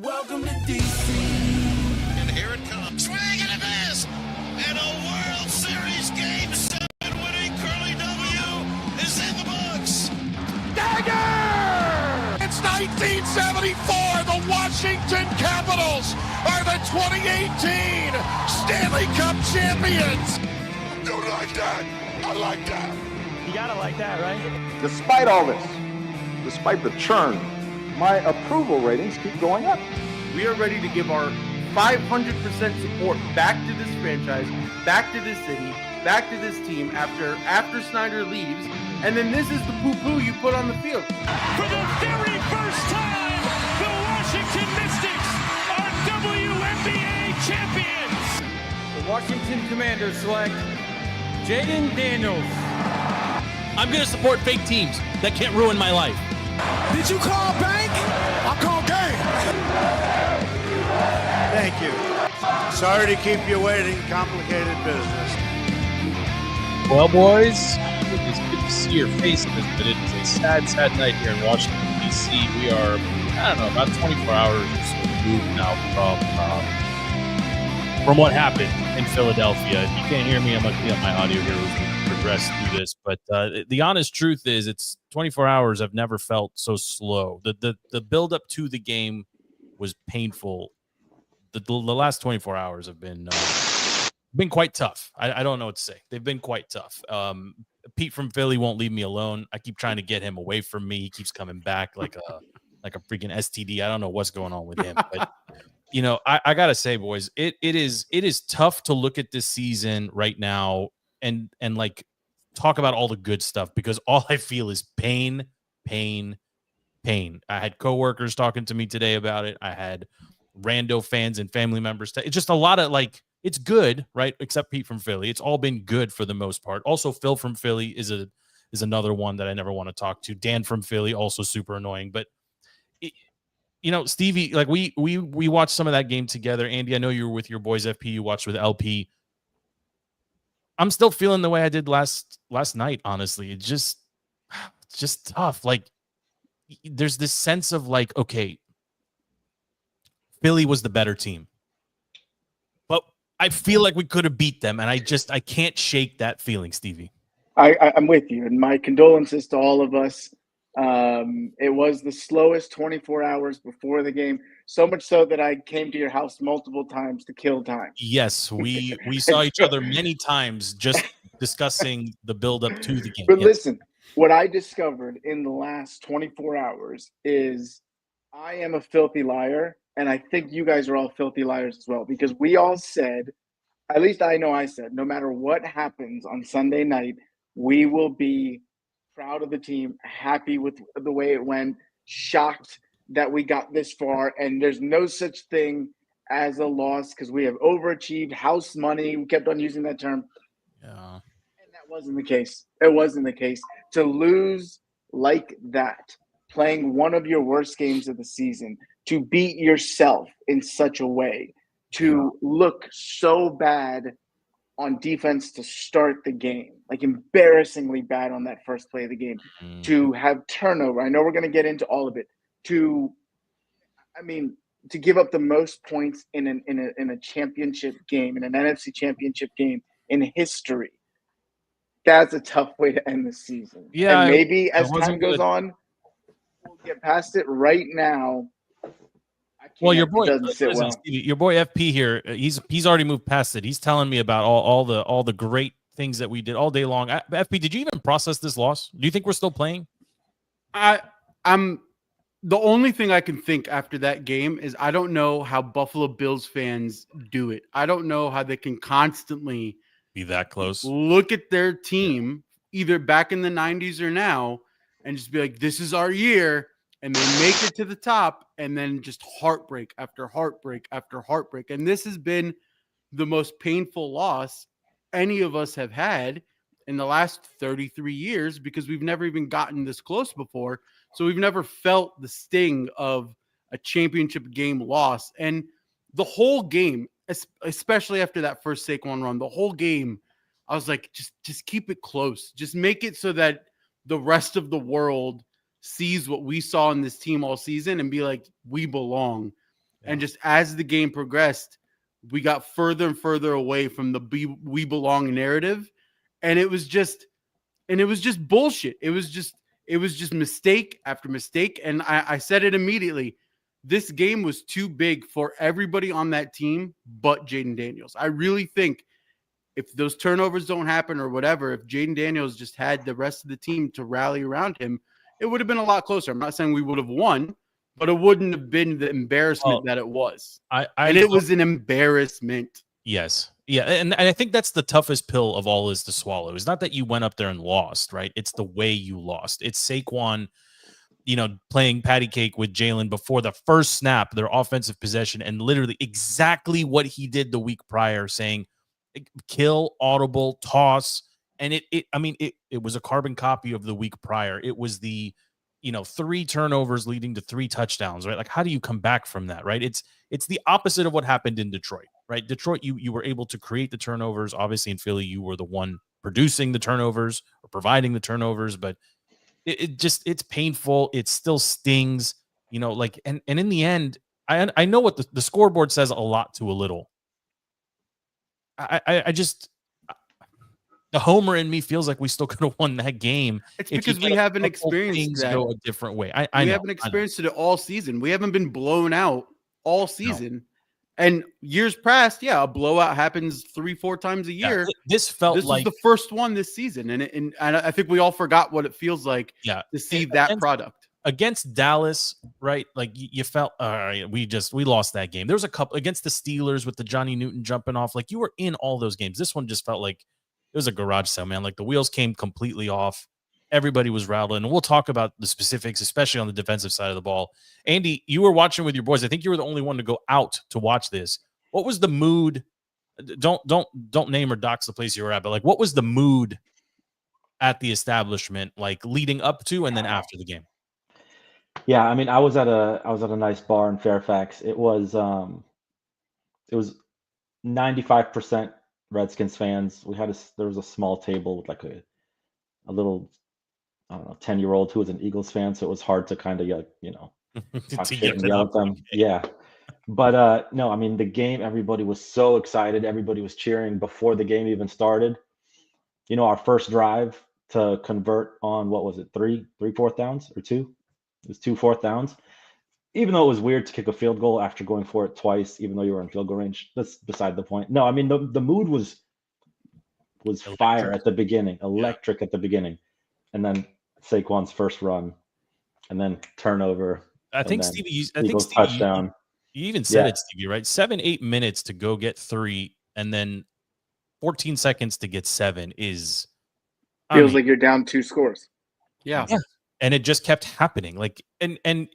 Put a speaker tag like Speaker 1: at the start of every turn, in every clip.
Speaker 1: Welcome to DC.
Speaker 2: And here it comes. Swing and a miss. And a World Series Game 7 winning Curly W is in the books.
Speaker 3: Dagger! It's 1974. The Washington Capitals are the 2018 Stanley Cup champions.
Speaker 4: Don't like that. I like that.
Speaker 5: You gotta like that, right?
Speaker 6: Despite all this, despite the churn, my approval ratings keep going up.
Speaker 7: We are ready to give our 500% support back to this franchise, back to this city, back to this team after Snyder leaves. And then this is the poo-poo you put on the field.
Speaker 8: For the very first time, the Washington Mystics are WNBA champions.
Speaker 5: The Washington Commanders select Jaden Daniels.
Speaker 9: I'm going to support fake teams that can't ruin my life.
Speaker 3: Did you call bank? I call game.
Speaker 4: Thank you. Sorry to keep you waiting. Complicated business.
Speaker 10: Well, boys, it is good to see your faces, but it is a sad, sad night here in Washington, D.C. We are, I don't know, about 24 hours or so removed now from what happened in Philadelphia. If you can't hear me, I'm going to clean up my audio here as we progress through this. But the honest truth is it's 24 hours I've never felt so slow. The build-up to the game was painful. The last 24 hours have been quite tough. I don't know what to say. They've been quite tough. Pete from Philly won't leave me alone. I keep trying to get him away from me. He keeps coming back like a freaking STD. I don't know what's going on with him. But you know, I gotta say, boys, it is tough to look at this season right now and like talk about all the good stuff because all I feel is pain. I had coworkers talking to me today about it. I had rando fans and family members. It's just a lot of like, it's good, right? Except Pete from Philly. It's all been good for the most part. Also, Phil from Philly is another one that I never want to talk to. Dan from Philly, also super annoying. But you know, Stevie, like we watched some of that game together. Andy, I know you were with your boys FP. You watched with LP. I'm still feeling the way I did last night. Honestly, it's just tough. Like there's this sense of like, okay, Philly was the better team, but I feel like we could have beat them, and I can't shake that feeling, Stevie.
Speaker 11: I'm with you, and my condolences to all of us. It was the slowest 24 hours before the game, so much so that I came to your house multiple times to kill time.
Speaker 9: Yes, we saw each other many times just discussing the build-up to the game.
Speaker 11: But listen, what I discovered in the last 24 hours is I am a filthy liar, and I think you guys are all filthy liars as well, because we all said, at least I know I said, no matter what happens on Sunday night, we will be proud of the team, happy with the way it went, shocked that we got this far, and there's no such thing as a loss because we have overachieved, house money. We kept on using that term.
Speaker 9: Yeah.
Speaker 11: And that wasn't the case. It wasn't the case. To lose like that, playing one of your worst games of the season, to beat yourself in such a way, to look so bad on defense to start the game, like embarrassingly bad on that first play of the game, to have turnover. I know we're going to get into all of it. To give up the most points in a championship game, in an NFC championship game in history. That's a tough way to end the season.
Speaker 9: Yeah,
Speaker 11: and maybe as time goes on, we'll get past it. Right now,
Speaker 9: well, your boy, your boy FP here, he's already moved past it. He's telling me about all the great things that we did all day long. FP, did you even process this loss? Do you think we're still playing?
Speaker 7: I'm the only thing I can think after that game is I don't know how Buffalo Bills fans do it. I don't know how they can constantly
Speaker 9: be that close.
Speaker 7: Look at their team either back in the 90s or now and just be like, this is our year. And they make it to the top and then just heartbreak after heartbreak after heartbreak. And this has been the most painful loss any of us have had in the last 33 years because we've never even gotten this close before. So we've never felt the sting of a championship game loss. And the whole game, especially after that first Saquon run, the whole game, I was like, just keep it close. Just make it so that the rest of the world sees what we saw in this team all season and be like, we belong. And just as the game progressed, we got further and further away from the we belong narrative. And it was just bullshit. It was just mistake after mistake. And I said it immediately. This game was too big for everybody on that team but Jaden Daniels. I really think if those turnovers don't happen or whatever, if Jaden Daniels just had the rest of the team to rally around him, it would have been a lot closer. I'm not saying we would have won, but it wouldn't have been the embarrassment that it was. And it was an embarrassment.
Speaker 10: Yes. Yeah. And I think that's the toughest pill of all is to swallow. It's not that you went up there and lost, right? It's the way you lost. It's Saquon, playing patty cake with Jalen before the first snap, their offensive possession, and literally exactly what he did the week prior, saying kill, audible, toss. And it was a carbon copy of the week prior. It was the 3 turnovers leading to 3 touchdowns, right? Like, how do you come back from that, right? It's the opposite of what happened in Detroit, right? Detroit, you were able to create the turnovers. Obviously, in Philly, you were the one producing the turnovers or providing the turnovers, but it's painful. It still stings, and in the end, I know what the scoreboard says a lot to a little. I just, the homer in me feels like we still could have won that game.
Speaker 7: It's because we haven't experienced that.
Speaker 10: Go a different way.
Speaker 7: We haven't experienced it all season. We haven't been blown out all season. No. And years past, a blowout happens 3-4 times a year.
Speaker 10: This was
Speaker 7: the first one this season, and I think we all forgot what it feels like to see that product
Speaker 10: against Dallas, right? Like you felt, all right, we lost that game. There was a couple against the Steelers with the Johnny Newton jumping off. Like, you were in all those games. This one just felt like it was a garage sale, man. Like, the wheels came completely off. Everybody was rattled, and we'll talk about the specifics, especially on the defensive side of the ball. Andy, you were watching with your boys. I think you were the only one to go out to watch this. What was the mood? Don't name or dox the place you were at, but like, what was the mood at the establishment, like leading up to and then after the game?
Speaker 1: Yeah, I mean, I was at a nice bar in Fairfax. It was 95% Redskins fans. There was a small table with like a little, I don't know, 10-year-old who was an Eagles fan, so it was hard to kind of talk shit and yell at them. Yeah. But no, I mean, the game, everybody was so excited. Everybody was cheering before the game even started. Our first drive to convert on, what was it, 3 4th downs or 2? It was 2 4th downs. Even though it was weird to kick a field goal after going for it twice, even though you were in field goal range, that's beside the point. No, I mean, the mood was fire at the beginning, electric at the beginning. And then Saquon's first run, and then turnover.
Speaker 10: I think Stevie,
Speaker 1: touchdown.
Speaker 10: You even said it, Stevie, right? 7-8 minutes to go get 3, and then 14 seconds to get 7 is
Speaker 11: feels like you're down 2 scores.
Speaker 10: Yeah. And it just kept happening. Like, and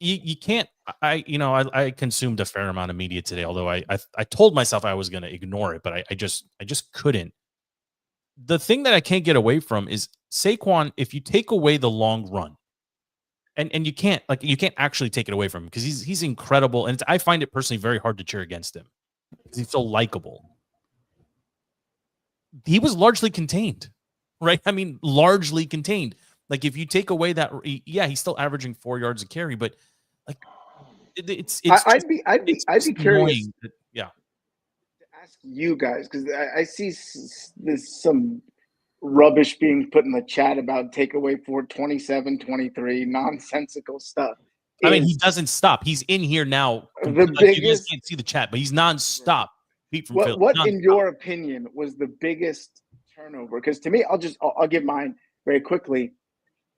Speaker 10: you can't. I consumed a fair amount of media today, although I told myself I was going to ignore it, but I just couldn't. The thing that I can't get away from is Saquon. If you take away the long run, and you can't actually take it away from him because he's incredible, and I find it personally very hard to cheer against him because he's so likable. He was largely contained, right? I mean, largely contained. Like, if you take away that, he's still averaging 4 yards a carry, but like it's.
Speaker 11: I'd be curious.
Speaker 10: Yeah.
Speaker 11: Ask you guys, because I see there's some rubbish being put in the chat about takeaway for 27-23 nonsensical stuff.
Speaker 10: I mean, he doesn't stop. He's in here now.
Speaker 11: The biggest,
Speaker 10: you guys can't see the chat, but he's nonstop. Pete from Philly,
Speaker 11: what in your opinion was the biggest turnover? Because to me, I'll give mine very quickly.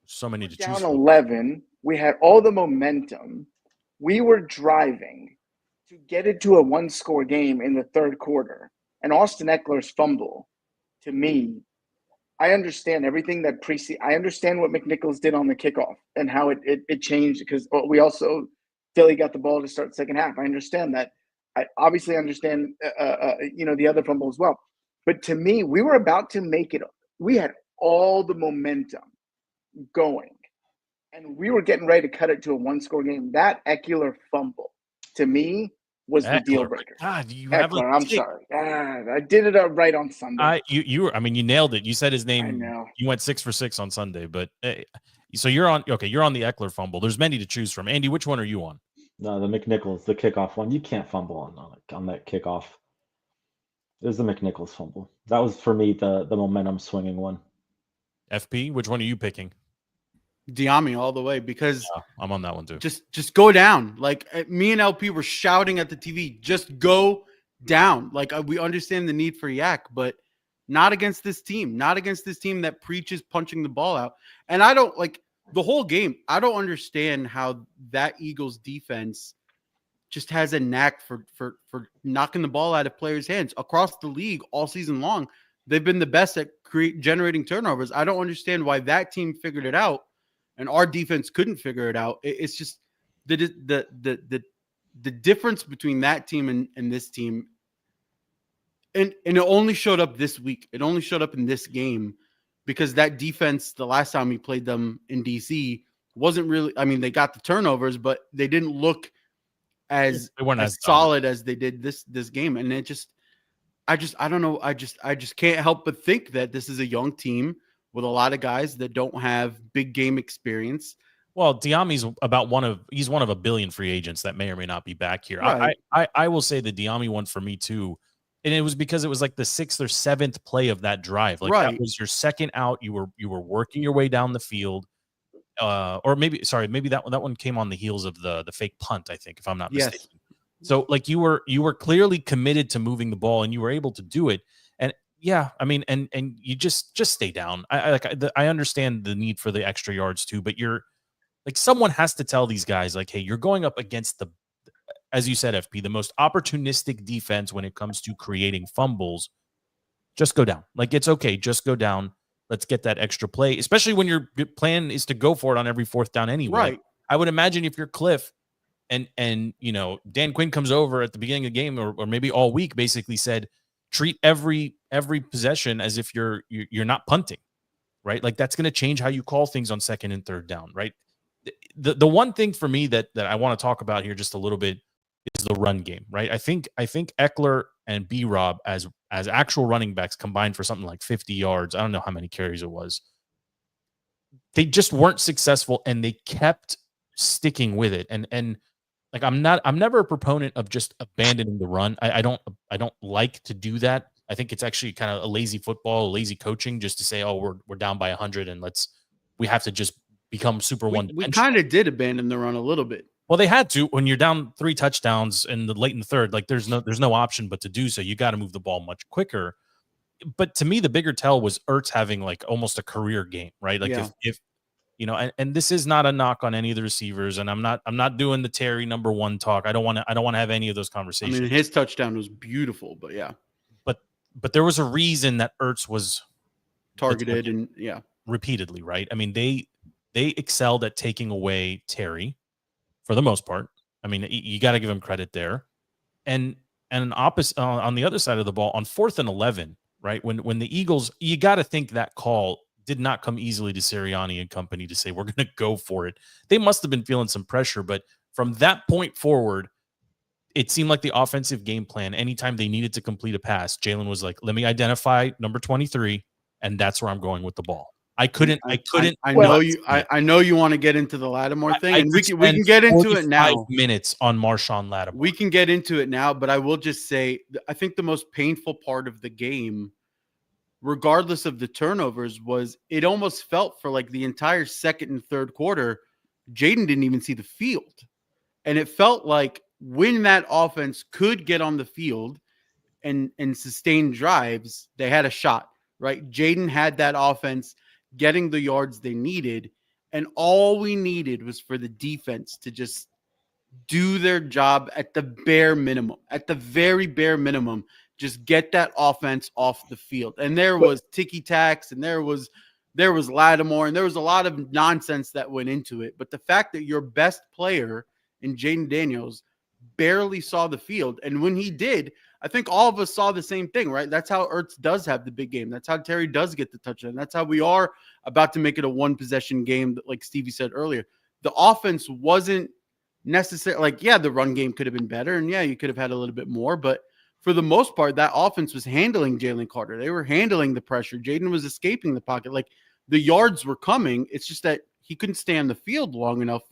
Speaker 10: So many to choose
Speaker 11: down
Speaker 10: from.
Speaker 11: 11. We had all the momentum. We were driving to get it to a 1-score game in the third quarter. And Austin Eckler's fumble, to me, I understand everything that I understand what McNichols did on the kickoff and how it changed, because we also, Philly got the ball to start second half. I understand that. I obviously understand, the other fumble as well. But to me, we were about to make it. We had all the momentum going, and we were getting ready to cut it to a 1-score game. That Eckler fumble, to me, was the deal breaker.
Speaker 10: God, you
Speaker 11: Eckler, I'm sorry. I did it right on Sunday.
Speaker 10: You nailed it. You said his name.
Speaker 11: I know.
Speaker 10: You went 6 for 6 on Sunday, but so you're on the Eckler fumble. There's many to choose from. Andy, which one are you on?
Speaker 1: No, the McNichols, the kickoff one. You can't fumble on that kickoff. It was the McNichols fumble. That was for me the momentum swinging one.
Speaker 10: FP, which one are you picking?
Speaker 7: Diami all the way, because
Speaker 10: I'm on that one too.
Speaker 7: Just go down. Like me and LP were shouting at the TV, just go down. Like we understand the need for yak, but not against this team. Not against this team that preaches punching the ball out. And I don't like the whole game. I don't understand how that Eagles defense just has a knack for knocking the ball out of players' hands across the league all season long. They've been the best at generating turnovers. I don't understand why that team figured it out and our defense couldn't figure it out. It's just the difference between that team and this team. And it only showed up this week. It only showed up in this game because that defense, the last time we played them in DC, wasn't really, I mean, they got the turnovers, but they didn't look as solid as they did this game. And it just, I don't know. I just can't help but think that this is a young team with a lot of guys that don't have big game experience.
Speaker 10: Well, Diami's he's one of a billion free agents that may or may not be back here.
Speaker 7: Right.
Speaker 10: I will say the Diami one for me too. And it was because it was like the 6th or 7th play of that drive. Like that was your second out. You were working your way down the field. Or maybe that one came on the heels of the fake punt, I think, if I'm not mistaken. So like you were clearly committed to moving the ball and you were able to do it. And yeah, I mean, and you just stay down. I understand the need for the extra yards too, but you're like, someone has to tell these guys like, hey, you're going up against as you said, FP, the most opportunistic defense when it comes to creating fumbles. Just go down. Like, it's okay. Just go down. Let's get that extra play, especially when your plan is to go for it on every 4th down anyway.
Speaker 7: Right.
Speaker 10: I would imagine if you're Cliff and Dan Quinn comes over at the beginning of the game or maybe all week, basically said, treat every possession as if you're not punting, right? Like that's going to change how you call things on 2nd and 3rd down, right? The one thing for me that I want to talk about here just a little bit is the run game, right? I think Eckler and B-Rob as actual running backs combined for something like 50 yards. I don't know how many carries it was. They just weren't successful and they kept sticking with it. And like I'm never a proponent of just abandoning the run. I don't like to do that. I think it's actually kind of a lazy football, lazy coaching just to say, oh, we're down by 100 and we have to just become super one.
Speaker 7: We kind of did abandon the run a little bit.
Speaker 10: Well, they had to when you're down 3 touchdowns in the late in the 3rd. Like there's no option but to do so. You got to move the ball much quicker. But to me, the bigger tell was Ertz having like almost a career game, right? Like if and this is not a knock on any of the receivers, and I'm not doing the Terry number 1 talk. I don't want to have any of those conversations.
Speaker 7: I mean, his touchdown was beautiful, but yeah.
Speaker 10: But there was a reason that Ertz was
Speaker 7: targeted and
Speaker 10: repeatedly, right? I mean, they excelled at taking away Terry. For the most part, I mean, you got to give him credit there, and opposite on the other side of the ball on 4th and 11, right? When the Eagles, you got to think that call did not come easily to Sirianni and company to say we're going to go for it. They must have been feeling some pressure, but from that point forward, it seemed like the offensive game plan. Anytime they needed to complete a pass, Jalen was like, "Let me identify number 23, and that's where I'm going with the ball." I
Speaker 7: know you want to get into the Lattimore thing, and we can get into it now.
Speaker 10: 5 minutes on Marshawn Lattimore.
Speaker 7: We can get into it now, but I will just say I think the most painful part of the game, regardless of the turnovers, was it almost felt for like the entire 2nd and 3rd quarter, Jaden didn't even see the field, and it felt like when that offense could get on the field and sustain drives, they had a shot. Right, Jaden had that offense getting the yards they needed, and all we needed was for the defense to just do their job at the bare minimum, at the very bare minimum, just get that offense off the field. And there was ticky-tacks, and there was Lattimore, and there was a lot of nonsense that went into it. But the fact that your best player in Jaden Daniels barely saw the field, and when he did, I think all of us saw the same thing, right? That's how Ertz does have the big game. That's how Terry does get the touchdown. That's how we are about to make it a 1-possession game, like Stevie said earlier. The offense wasn't necessarily like, yeah, the run game could have been better, and yeah, you could have had a little bit more, but for the most part, that offense was handling Jalen Carter. They were handling the pressure. Jaden was escaping the pocket. Like the yards were coming. It's just that he couldn't stay on the field long enough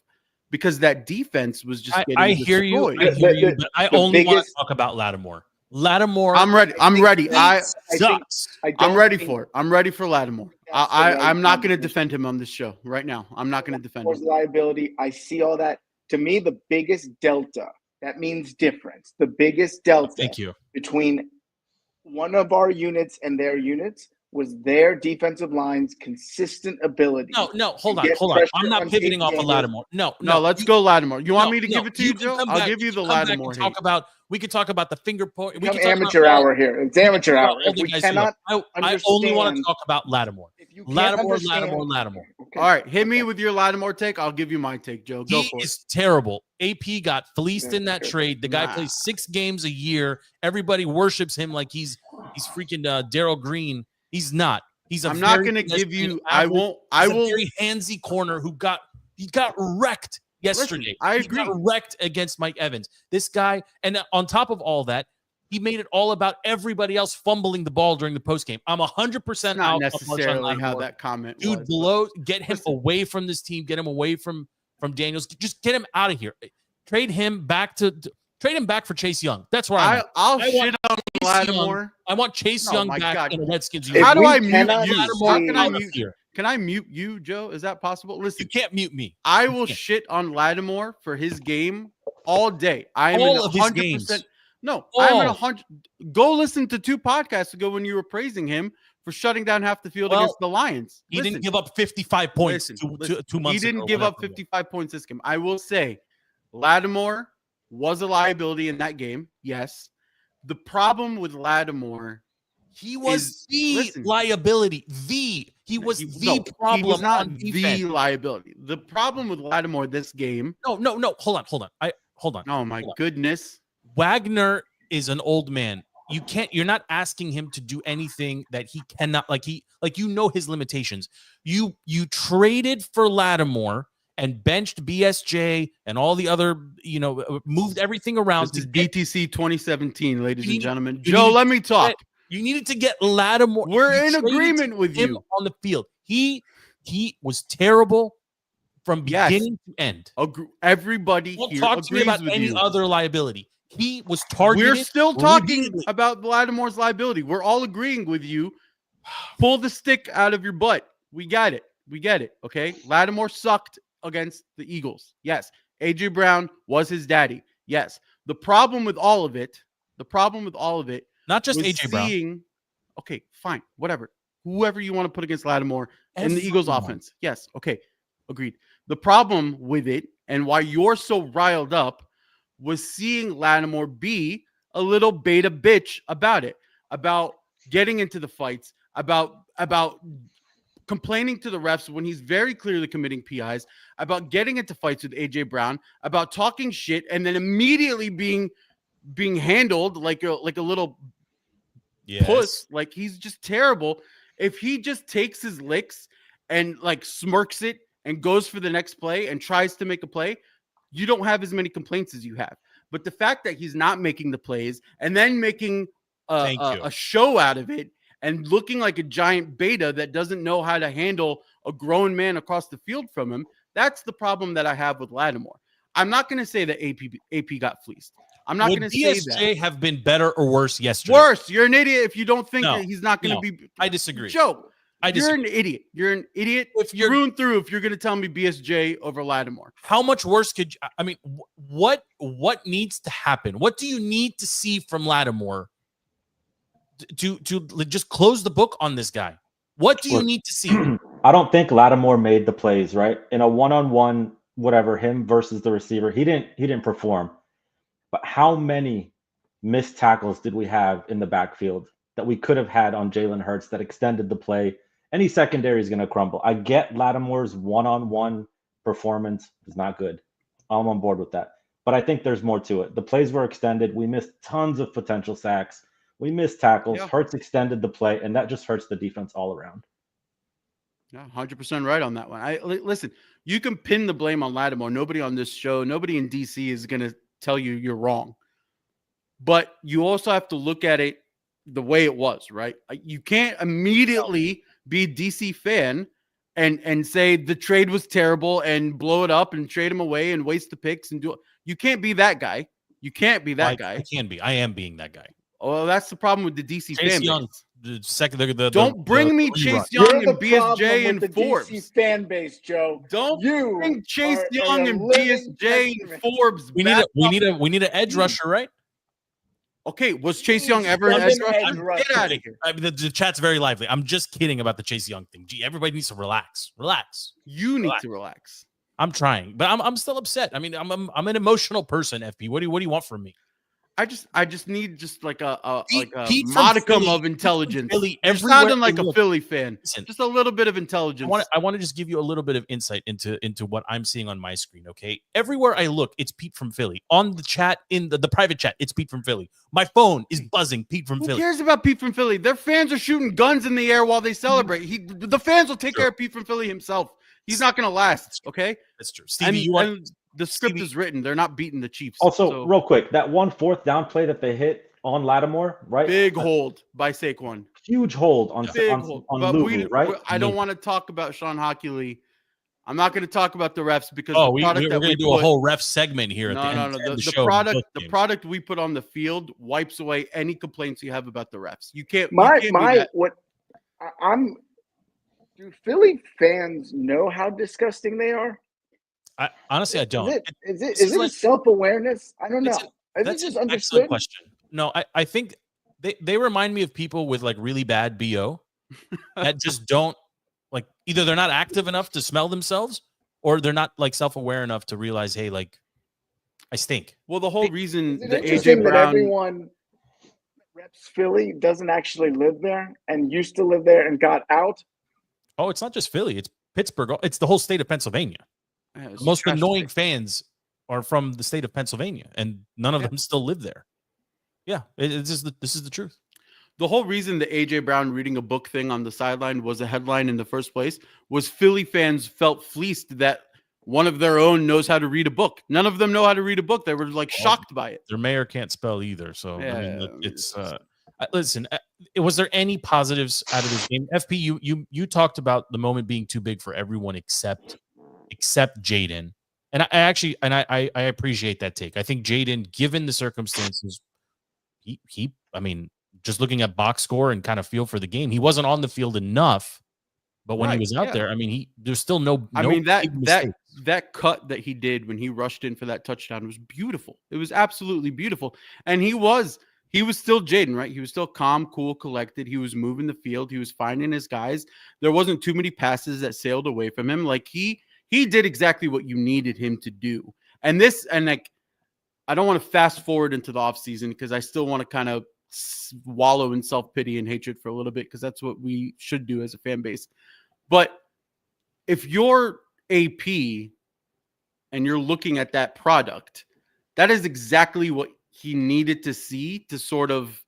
Speaker 7: because that defense was just getting
Speaker 9: I hear you.
Speaker 7: destroyed.
Speaker 9: I hear you, but I only want to talk about Lattimore. Lattimore.
Speaker 7: I'm ready. I'm ready.
Speaker 9: Sucks.
Speaker 7: I'm ready for it. I'm ready for Lattimore. I'm not going to defend him on this show right now. I'm not going to defend him.
Speaker 11: Liability. I see all that. To me, the biggest delta, that means difference. The biggest delta between one of our units and their units was their defensive line's consistent ability.
Speaker 9: No, hold on. I'm not pivoting off of Lattimore. No.
Speaker 7: Let's go Lattimore. You want me to give it to you, Joe? I'll give you the Lattimore.
Speaker 9: We could talk about the finger point.
Speaker 11: We can amateur hour here. It's amateur hour. If we cannot
Speaker 9: I only want to talk about Lattimore. Lattimore.
Speaker 7: Okay. All right, hit me with your Lattimore take. I'll give you my take, Joe. Go for it.
Speaker 9: He is terrible. AP got fleeced in that trade. The guy plays 6 games a year. Everybody worships him like he's freaking Daryl Green. He's not.
Speaker 7: I'm not going to give you. I will.
Speaker 9: Very handsy corner who got wrecked yesterday.
Speaker 7: Listen, I agree.
Speaker 9: He got wrecked against Mike Evans. This guy, and on top of all that, he made it all about everybody else fumbling the ball during the postgame. I'm 100%
Speaker 7: not necessarily how that comment
Speaker 9: Dude, get him away from this team. Get him away from Daniels. Just get him out of here. Trade him back for Chase Young. That's where
Speaker 7: I'll shit on Lattimore.
Speaker 9: I want Chase Young back in the Redskins.
Speaker 7: How do I mute you? Can I mute you, Joe? Is that possible? Listen,
Speaker 9: you can't mute me.
Speaker 7: I will shit on Lattimore for his game all day. I am
Speaker 9: all of his games.
Speaker 7: No, I'm at 100. Go listen to 2 podcasts ago when you were praising him for shutting down half the field against the Lions.
Speaker 9: He didn't give up 55 points 2 months ago.
Speaker 7: He didn't give up 55 points this game. I will say Lattimore was a liability in that game. Yes. The problem with Lattimore,
Speaker 9: he was liability. He was the problem.
Speaker 7: He was not the liability. The problem with Lattimore this game.
Speaker 9: No. Hold on. Hold on.
Speaker 7: Oh my goodness.
Speaker 9: Wagner is an old man. You're not asking him to do anything that he cannot, his limitations. You traded for Lattimore and benched BSJ and all the other, moved everything around.
Speaker 7: This is DTC 2017, ladies and gentlemen. Joe, let me talk.
Speaker 9: You needed to get Lattimore.
Speaker 7: We're in agreement with you
Speaker 9: on the field. He was terrible from beginning to end.
Speaker 7: Everybody
Speaker 9: Don't
Speaker 7: here
Speaker 9: talk to me about any other liability. He was targeted.
Speaker 7: We're still talking about Lattimore's liability. We're all agreeing with you. Pull the stick out of your butt. We got it. Okay. Lattimore sucked against the Eagles. Yes. AJ Brown was his daddy. Yes. The problem with all of it,
Speaker 9: not just AJ Brown.
Speaker 7: Okay, fine. Whatever. Whoever you want to put against Lattimore in the Eagles offense. Yes. Okay. Agreed. The problem with it and why you're so riled up was seeing Lattimore be a little beta bitch about it, about getting into the fights, about complaining to the refs when he's very clearly committing PIs, about getting into fights with AJ Brown, about talking shit, and then immediately being handled like a little puss. Like, he's just terrible. If he just takes his licks and smirks it and goes for the next play and tries to make a play, you don't have as many complaints as you have. But the fact that he's not making the plays and then making a show out of it and looking like a giant beta that doesn't know how to handle a grown man across the field from him, that's the problem that I have with Lattimore. I'm not going to say that AP got fleeced. I'm not going to say that.
Speaker 9: BSJ have been better or worse yesterday?
Speaker 7: Worse. You're an idiot if you don't think that he's not going to be.
Speaker 9: I disagree.
Speaker 7: Joe, you're an idiot. You're an idiot if you're through and through if you're going to tell me BSJ over Lattimore.
Speaker 9: How much worse could you, I mean, what needs to happen? What do you need to see from Lattimore to just close the book on this guy? What do you need to see?
Speaker 1: I don't think Lattimore made the plays, right? In a one-on-one, whatever, him versus the receiver, he didn't perform. But how many missed tackles did we have in the backfield that we could have had on Jalen Hurts that extended the play? Any secondary is going to crumble. I get Lattimore's one-on-one performance is not good. I'm on board with that. But I think there's more to it. The plays were extended. We missed tons of potential sacks. We missed tackles. Yeah. Hurts extended the play, and that just hurts the defense all around.
Speaker 7: Yeah, 100% right on that one. Listen, you can pin the blame on Lattimore. Nobody on this show, nobody in DC is going to tell you you're wrong. But you also have to look at it the way it was, right? You can't immediately be a DC fan and say the trade was terrible and blow it up and trade him away and waste the picks and do it. You can't be that guy. You can't be that guy.
Speaker 10: I can be. I am being that guy.
Speaker 7: Oh, that's the problem with the DC
Speaker 10: Chase
Speaker 7: fan
Speaker 10: Young,
Speaker 7: base.
Speaker 10: the second,
Speaker 7: Don't bring me Chase Young and BSJ and Forbes.
Speaker 11: DC fan base, Joe.
Speaker 7: Don't bring Chase
Speaker 11: are
Speaker 7: Young
Speaker 11: a
Speaker 7: and
Speaker 11: living
Speaker 7: BSJ and
Speaker 11: testament.
Speaker 7: Forbes.
Speaker 10: We need an edge rusher, right?
Speaker 7: Okay, was Chase Young ever an edge rusher? Get out of here.
Speaker 10: I mean, the chat's very lively. I'm just kidding about the Chase Young thing. Gee, everybody needs to relax. Relax.
Speaker 7: You need to relax.
Speaker 10: I'm trying, but I'm still upset. I mean, I'm an emotional person. FP, what do you want from me?
Speaker 7: I just need just like a
Speaker 10: Pete
Speaker 7: modicum
Speaker 10: Philly,
Speaker 7: of intelligence.
Speaker 10: Philly,
Speaker 7: You're sounding like a Philly fan.
Speaker 10: Listen,
Speaker 7: just a little bit of intelligence.
Speaker 10: I want to just give you a little bit of insight into what I'm seeing on my screen. Okay, everywhere I look, it's Pete from Philly. On the chat, in the private chat, it's Pete from Philly. My phone is buzzing. Pete from Philly.
Speaker 7: Who cares about Pete from Philly? Their fans are shooting guns in the air while they celebrate. The fans will take care of Pete from Philly himself. He's not going to last. Okay,
Speaker 10: that's true. Stevie,
Speaker 7: and the script is written. They're not beating the Chiefs.
Speaker 1: Also, real quick, that 1 4th down play that they hit on Lattimore, right?
Speaker 7: Big hold by Saquon.
Speaker 1: Huge hold on Lulu, right?
Speaker 7: I don't want to talk about Sean Hockley. I'm not going to talk about the refs because
Speaker 10: we're going to do a whole ref segment here.
Speaker 7: The product we put on the field wipes away any complaints you have about the refs. You can't.
Speaker 11: Do Philly fans know how disgusting they are?
Speaker 10: Honestly, I don't.
Speaker 11: Is it like, self-awareness? I don't know.
Speaker 10: That's just an excellent question. No, I think they remind me of people with like really bad BO that just don't like either they're not active enough to smell themselves or they're not like self-aware enough to realize, hey, like I stink.
Speaker 7: Well, the whole reason
Speaker 11: the AJ Brown that everyone reps Philly doesn't actually live there and used to live there and got out.
Speaker 10: Oh, it's not just Philly. It's Pittsburgh. It's the whole state of Pennsylvania. Yeah, the most annoying fans are from the state of Pennsylvania, and none of them still live there. Yeah, this is the truth.
Speaker 7: The whole reason the AJ Brown reading a book thing on the sideline was a headline in the first place was Philly fans felt fleeced that one of their own knows how to read a book. None of them know how to read a book. They were like shocked by it.
Speaker 10: Their mayor can't spell either. So yeah, I mean, it's listen. Was there any positives out of this game? FP, you talked about the moment being too big for everyone except Jaden, and I appreciate that take. I think Jaden, given the circumstances, he I mean, just looking at box score and kind of feel for the game, he wasn't on the field enough. But when he was out there, I mean, there's still no.
Speaker 7: I mean that cut that he did when he rushed in for that touchdown was beautiful. It was absolutely beautiful, and he was still Jaden, right? He was still calm, cool, collected. He was moving the field. He was finding his guys. There wasn't too many passes that sailed away from him. Like he did exactly what you needed him to do. And like, I don't want to fast forward into the offseason because I still want to kind of wallow in self-pity and hatred for a little bit because that's what we should do as a fan base. But if you're AP and you're looking at that product, that is exactly what he needed to see to sort of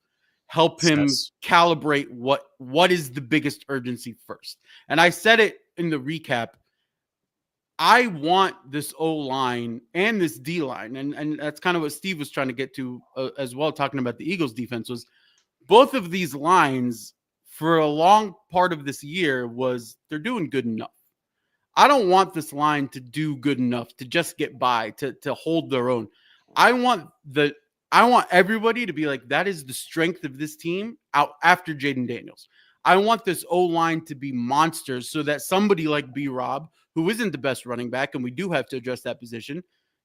Speaker 7: help him calibrate what is the biggest urgency first. And I said it in the recap. I want this O-line and this D-line, and that's kind of what Steve was trying to get to as well, talking about the Eagles defense, was both of these lines for a long part of this year was they're doing good enough. I don't want this line to do good enough to just get by, to hold their own. I want everybody to be like, that is the strength of this team out after Jaden Daniels. I want this O-line to be monsters so that somebody like B-Rob, who isn't the best running back, and we do have to address that position,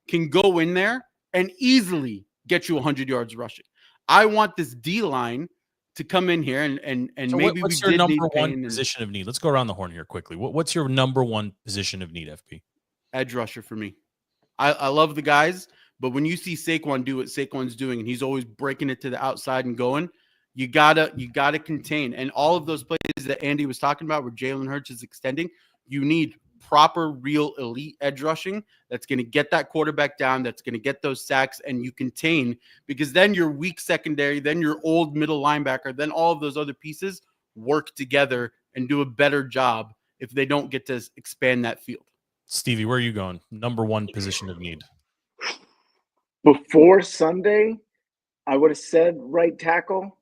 Speaker 7: can go in there and easily get you 100 yards rushing. I want this D-line to come in here and
Speaker 10: so
Speaker 7: maybe
Speaker 10: what's your number one position of need? Let's go around the horn here quickly. What's your number one position of need, FP?
Speaker 7: Edge rusher for me. I love the guys, but when you see Saquon do what Saquon's doing, and he's always breaking it to the outside and going, you gotta contain. And all of those plays that Andy was talking about where Jalen Hurts is extending, you need proper, real elite edge rushing that's going to get that quarterback down, that's going to get those sacks, and you contain, because then your weak secondary, then your old middle linebacker, then all of those other pieces work together and do a better job if they don't get to expand that field.
Speaker 10: Stevie, where are you going? Number one position of need.
Speaker 11: Before Sunday, I would have said right tackle.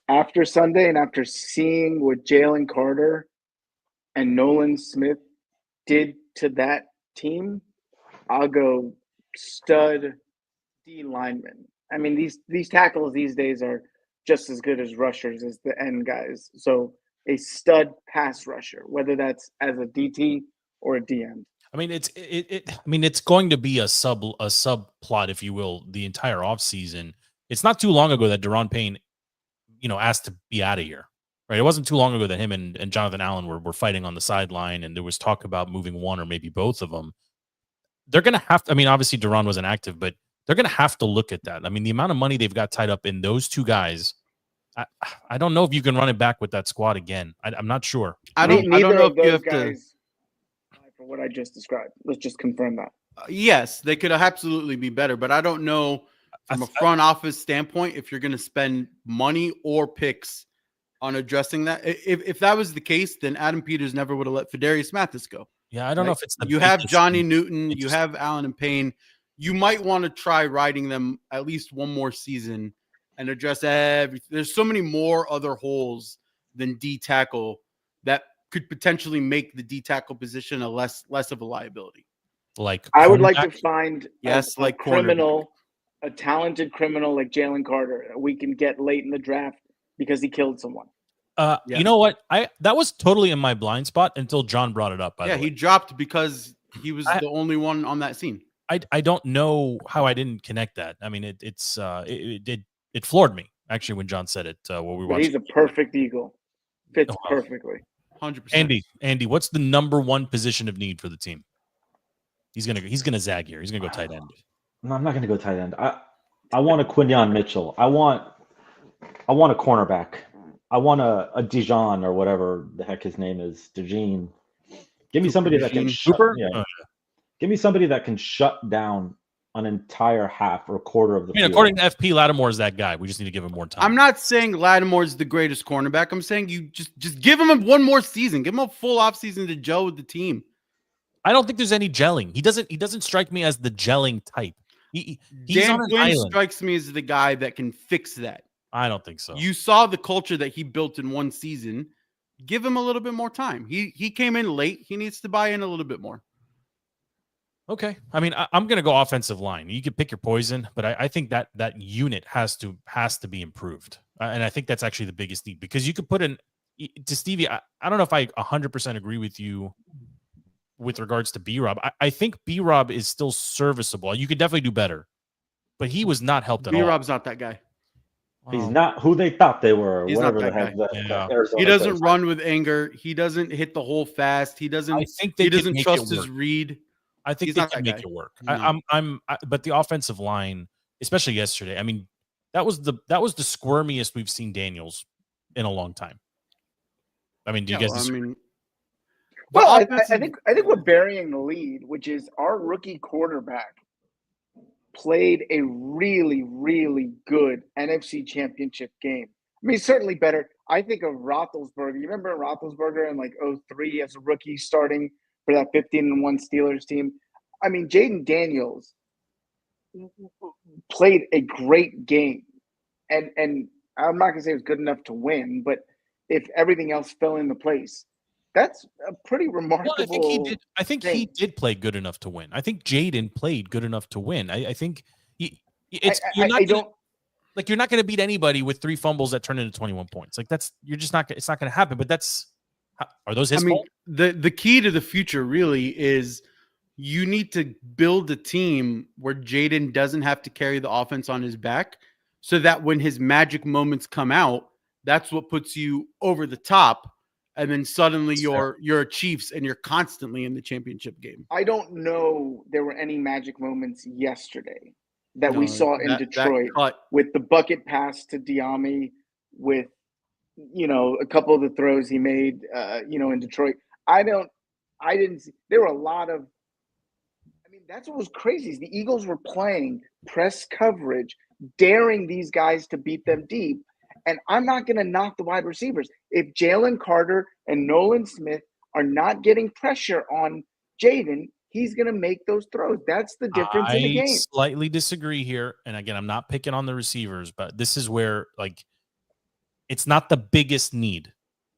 Speaker 11: after Sunday and after seeing what Jalen Carter and Nolan Smith did to that team, I'll go stud D lineman. I mean, these tackles these days are just as good as rushers as the end guys. So a stud pass rusher, whether that's as a DT or a DM.
Speaker 9: I mean, it's going to be a subplot, if you will, the entire offseason. It's not too long ago that Deron Payne, asked to be out of here. Right. It wasn't too long ago that him and Jonathan Allen were fighting on the sideline, and there was talk about moving one or maybe both of them. They're going to have to, I mean, obviously Deron wasn't active, but they're going to have to look at that. I mean, the amount of money they've got tied up in those two guys, I don't know if you can run it back with that squad again. I'm not sure.
Speaker 7: I don't know if you have
Speaker 11: guys for what I just described. Let's just confirm that.
Speaker 7: Yes, they could absolutely be better, but I don't know from a front office standpoint if you're going to spend money or picks on addressing that. If that was the case, then Adam Peters never would have let Fadarius Mathis go.
Speaker 9: Yeah, I don't know if it's
Speaker 7: you have Johnny Newton, you have Allen and Payne. You might want to try riding them at least one more season and address everything. There's so many more other holes than D tackle that could potentially make the D tackle position a less of a liability.
Speaker 9: Like
Speaker 11: I would like to find
Speaker 7: a
Speaker 11: criminal, a talented criminal like Jalen Carter that we can get late in the draft because he killed someone.
Speaker 9: You know what? That was totally in my blind spot until John brought it up. By the way,
Speaker 7: he dropped because he was the only one on that scene.
Speaker 9: I don't know how I didn't connect that. I mean, it floored me actually when John said it while we watched.
Speaker 11: He's a perfect Eagle, fits perfectly.
Speaker 7: 100%.
Speaker 9: Andy, what's the number one position of need for the team? He's gonna zag here. He's gonna go tight end.
Speaker 1: No, I'm not gonna go tight end. I want a Quinyon Mitchell. I want a cornerback. I want a Dijon or whatever the heck his name is. Dijon. Give me somebody that can Give me somebody that can shut down an entire half or a quarter of the field.
Speaker 9: According to FP, Lattimore is that guy. We just need to give him more time.
Speaker 7: I'm not saying Lattimore is the greatest cornerback. I'm saying you just give him one more season. Give him a full offseason to gel with the team.
Speaker 9: I don't think there's any gelling. He doesn't strike me as the gelling type. He's
Speaker 7: Dan
Speaker 9: on an
Speaker 7: Quinn
Speaker 9: island.
Speaker 7: strikes me as the guy that can fix that.
Speaker 9: I don't think so.
Speaker 7: You saw the culture that he built in one season. Give him a little bit more time. He came in late. He needs to buy in a little bit more.
Speaker 9: Okay. I mean, I'm going to go offensive line. You can pick your poison, but I think that unit has to be improved. And I think that's actually the biggest need, because you could put in to Stevie. I don't know if I 100% agree with you with regards to B-Rob. I think B-Rob is still serviceable. You could definitely do better, but he was not helped at all.
Speaker 7: B-Rob's not that guy.
Speaker 1: He's not who they thought they were.
Speaker 7: He's
Speaker 1: whatever
Speaker 7: not that guy.
Speaker 1: He
Speaker 7: doesn't run with anger. He doesn't hit the hole fast. He doesn't.
Speaker 9: I think
Speaker 7: he doesn't trust his read.
Speaker 9: I think they can make it work.
Speaker 7: No.
Speaker 9: But the offensive line, especially yesterday, I mean, that was the squirmiest we've seen Daniels in a long time. I mean, do you guys disagree?
Speaker 11: Well, I think we're burying the lead, which is our rookie quarterback played a really, really good NFC Championship game. I mean, certainly better. I think of Roethlisberger. You remember Roethlisberger in like 2003 as a rookie starting for that 15-1 Steelers team? I mean, Jaden Daniels played a great game. And I'm not going to say it was good enough to win, but if everything else fell into place, that's a pretty remarkable.
Speaker 9: Well, I think he did play good enough to win. I think Jaden played good enough to win. I think you're not going to beat anybody with 3 fumbles that turn into 21 points. Like it's not going to happen. But are those his fault?
Speaker 7: The key to the future really is you need to build a team where Jaden doesn't have to carry the offense on his back, so that when his magic moments come out, that's what puts you over the top. And then suddenly you're Chiefs and you're constantly in the championship game.
Speaker 11: I don't know there were any magic moments yesterday that we saw in Detroit with the bucket pass to Diami, with a couple of the throws he made in Detroit. I didn't see, there were a lot of, I mean, that's what was crazy is the Eagles were playing press coverage, daring these guys to beat them deep. And I'm not going to knock the wide receivers. If Jalen Carter and Nolan Smith are not getting pressure on Jaden, he's going to make those throws. That's the difference in the game.
Speaker 9: I slightly disagree here. And again, I'm not picking on the receivers, but this is where,
Speaker 10: It's not the biggest need,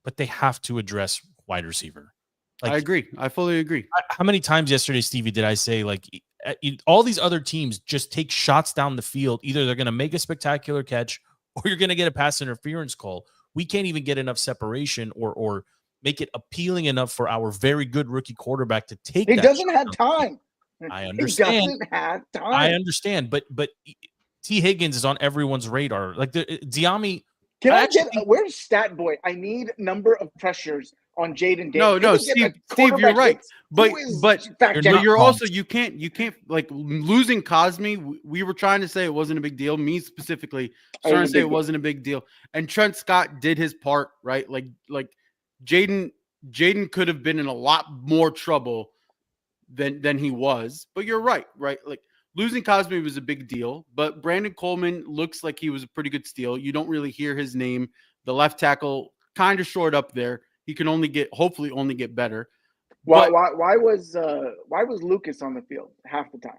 Speaker 10: but they have to address wide receiver.
Speaker 7: Like, I agree. I fully agree.
Speaker 10: How many times yesterday, Stevie, did I say, like, all these other teams just take shots down the field? Either they're going to make a spectacular catch or you're going to get a pass interference call. We can't even get enough separation or make it appealing enough for our very good rookie quarterback to take.
Speaker 11: He doesn't have time.
Speaker 10: I understand.
Speaker 11: He doesn't have time.
Speaker 10: I understand, but T. Higgins is on everyone's radar. Like Diami.
Speaker 11: Where's Stat Boy? I need number of pressures on Jaden Daniels.
Speaker 7: No, Steve, you're right. But you're also you can't like losing Cosme. We were trying to say it wasn't a big deal. Me specifically trying to say it wasn't a big deal. And Trent Scott did his part, right? Like Jaden could have been in a lot more trouble than he was. But you're right? Like losing Cosme was a big deal, but Brandon Coleman looks like he was a pretty good steal. You don't really hear his name. The left tackle kind of short up there. He can hopefully only get better.
Speaker 11: Why was Lucas on the field half the time?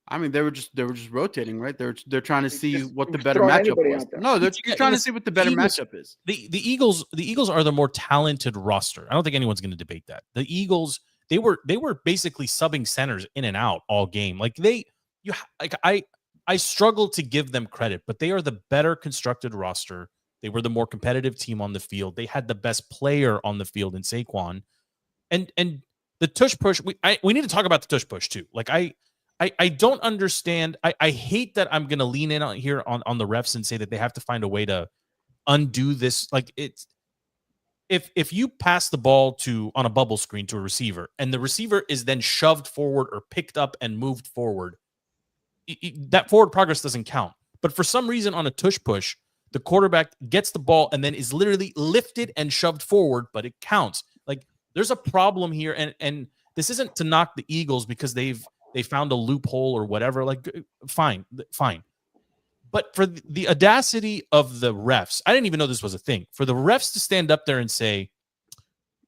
Speaker 7: I mean, they were just rotating, right? They're trying to see what the better matchup was. No, they're trying to see what the better matchup is.
Speaker 10: The Eagles are the more talented roster. I don't think anyone's going to debate that. The Eagles, they were basically subbing centers in and out all game. Like I struggle to give them credit, but they are the better constructed roster. They were the more competitive team on the field. They had the best player on the field in Saquon. And the tush push, we need to talk about the tush push too. Like I don't understand. I hate that I'm going to lean in on here on the refs and say that they have to find a way to undo this. Like it's if you pass the ball on a bubble screen to a receiver and the receiver is then shoved forward or picked up and moved forward, that forward progress doesn't count. But for some reason on a tush push, the quarterback gets the ball and then is literally lifted and shoved forward, but it counts. Like there's a problem here. And this isn't to knock the Eagles because they found a loophole or whatever. Like fine. But for the audacity of the refs, I didn't even know this was a thing. For the refs to stand up there and say,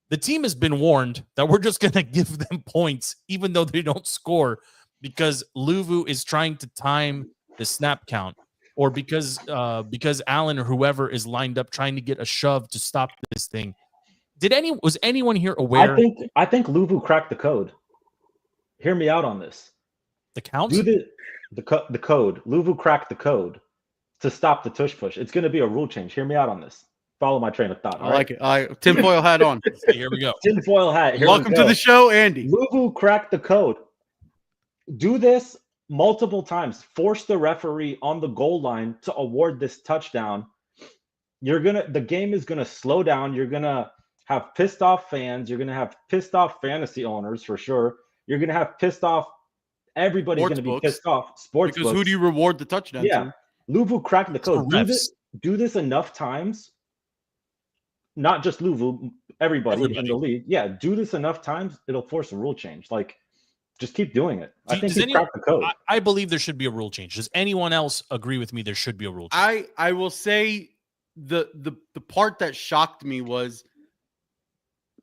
Speaker 10: the team has been warned that we're just going to give them points, even though they don't score, because Luvu is trying to time the snap count, or because Allen or whoever is lined up trying to get a shove to stop this thing. Was anyone here aware?
Speaker 1: I think Luvu cracked the code. Hear me out on this.
Speaker 10: The count?
Speaker 1: The code. Luvu cracked the code to stop the tush push. It's going to be a rule change. Hear me out on this. Follow my train of thought.
Speaker 7: I like it. Tinfoil hat on.
Speaker 10: Here we go.
Speaker 1: Tinfoil hat.
Speaker 7: Welcome to the show, Andy.
Speaker 1: Luvu cracked the code. Do this multiple times. Force the referee on the goal line to award this touchdown. The game is gonna slow down. You're gonna have pissed off fans. You're gonna have pissed off fantasy owners for sure. You're gonna have pissed off. Everybody's gonna be pissed off. Sports
Speaker 7: because who do you reward the touchdown to?
Speaker 1: Luvu cracked the code. Do this enough times. Not just Luvu, everybody in the league. Yeah, do this enough times, it'll force a rule change. Like, just keep doing it. I think he cracked the code.
Speaker 10: I believe there should be a rule change. Does anyone else agree with me? There should be a rule change.
Speaker 7: I will say the part that shocked me was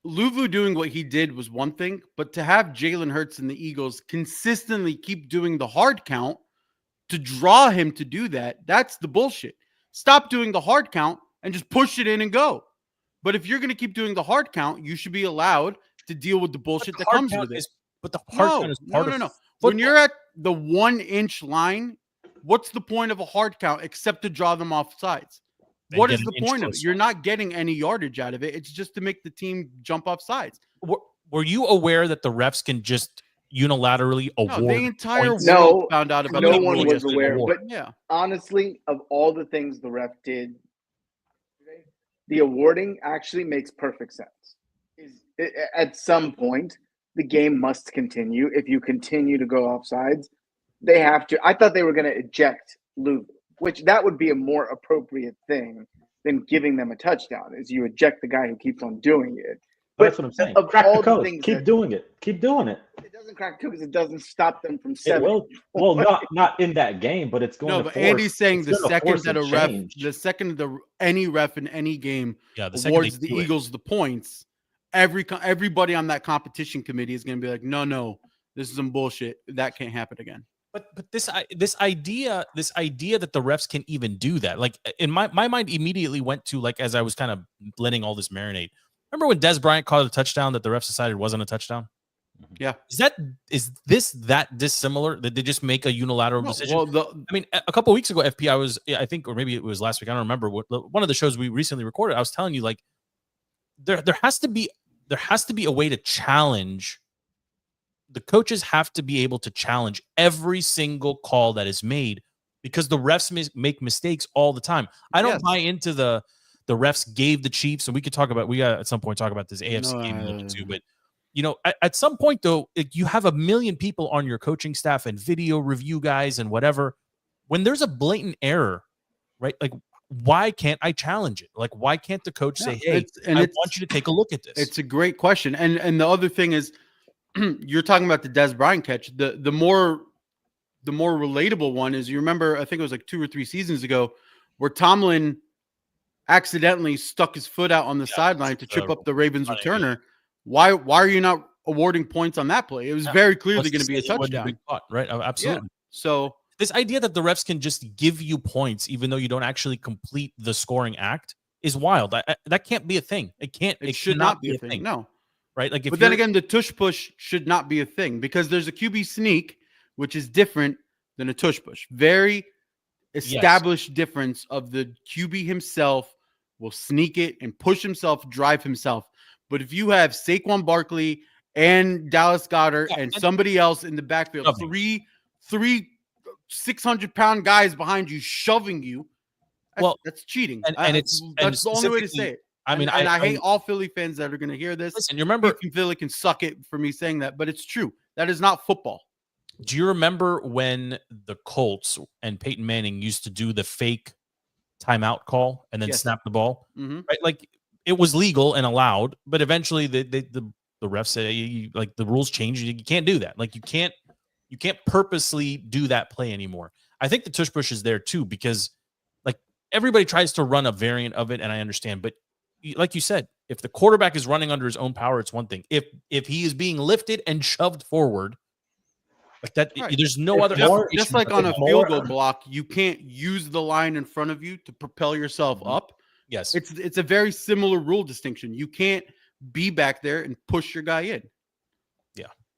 Speaker 7: Luvu doing what he did was one thing, but to have Jalen Hurts and the Eagles consistently keep doing the hard count to draw him to do that, that's the bullshit. Stop doing the hard count and just push it in and go. But if you're going to keep doing the hard count, you should be allowed to deal with the bullshit that comes with it.
Speaker 10: But the hard count is part of
Speaker 7: no. When you're at the 1 inch line, what's the point of a hard count except to draw them off sides? What is the point of it? You're not getting any yardage out of it. It's just to make the team jump off sides.
Speaker 10: Were you aware that the refs can just unilaterally award?
Speaker 7: No, the entire world found out about it.
Speaker 11: No one was aware. But honestly, of all the things the ref did, the awarding actually makes perfect sense. At some point, the game must continue. If you continue to go off sides, they have to. I thought they were going to eject Luvu, which that would be a more appropriate thing than giving them a touchdown, is you eject the guy who keeps on doing it.
Speaker 1: But that's what I'm saying. Crack the code. Keep doing it. Keep doing it.
Speaker 11: It doesn't crack the code because it doesn't stop them from setting.
Speaker 1: Well, not in that game, but it's going to force. No, but
Speaker 7: Andy's saying the second that any ref in any game awards the Eagles the points, everybody on that competition committee is going to be like, no, this is some bullshit. That can't happen again.
Speaker 10: But this idea that the refs can even do that, like in my mind immediately went to, like, as I was kind of letting all this marinate. Remember when Des Bryant caught a touchdown that the refs decided wasn't a touchdown?
Speaker 7: Yeah.
Speaker 10: Is this that dissimilar that they just make a unilateral decision?
Speaker 7: Well,
Speaker 10: I mean, a couple of weeks ago, I think, or maybe it was last week, I don't remember, one of the shows we recently recorded, I was telling you, like, there has to be a way to challenge. The coaches have to be able to challenge every single call that is made, because the refs make mistakes all the time. I don't buy into the refs gave the Chiefs, and we got at some point talk about this AFC game a little bit too, but at some point though, you have a million people on your coaching staff and video review guys and whatever. When there's a blatant error, right? Like, why can't I challenge it? Like, why can't the coach say, "Hey, I want you to take a look at this"?
Speaker 7: It's a great question, and the other thing is, you're talking about the Des Bryant catch. The more relatable one is, you remember, I think it was like 2 or 3 seasons ago, where Tomlin accidentally stuck his foot out on the sideline to trip up the Ravens returner. Why are you not awarding points on that play? It was very clearly going to be a touchdown.
Speaker 10: Caught, right? Absolutely.
Speaker 7: Yeah. So
Speaker 10: this idea that the refs can just give you points even though you don't actually complete the scoring act is wild. That can't be a thing. It should not be a thing.
Speaker 7: No.
Speaker 10: Right? Like,
Speaker 7: but then again, the tush push should not be a thing, because there's a QB sneak, which is different than a tush push. Very established difference of the QB himself will sneak it and push himself, drive himself. But if you have Saquon Barkley and Dallas Goedert and somebody else in the backfield, three 600-pound guys behind you shoving you, that's cheating. That's the only way to say it. I mean, I hate all Philly fans that are going to hear this.
Speaker 10: Listen, you remember,
Speaker 7: Philly can suck it for me saying that, but it's true. That is not football.
Speaker 10: Do you remember when the Colts and Peyton Manning used to do the fake timeout call and then snap the ball?
Speaker 7: Mm-hmm.
Speaker 10: Right? Like, it was legal and allowed, but eventually the refs said, like, the rules changed. You can't do that. Like, you can't purposely do that play anymore. I think the tush push is there too, because, like, everybody tries to run a variant of it, and I understand, but like you said, if the quarterback is running under his own power, it's one thing. If he is being lifted and shoved forward, like that, there's no other.
Speaker 7: Just like on a field goal block, you can't use the line in front of you to propel yourself up.
Speaker 10: Yes,
Speaker 7: it's a very similar rule distinction. You can't be back there and push your guy in.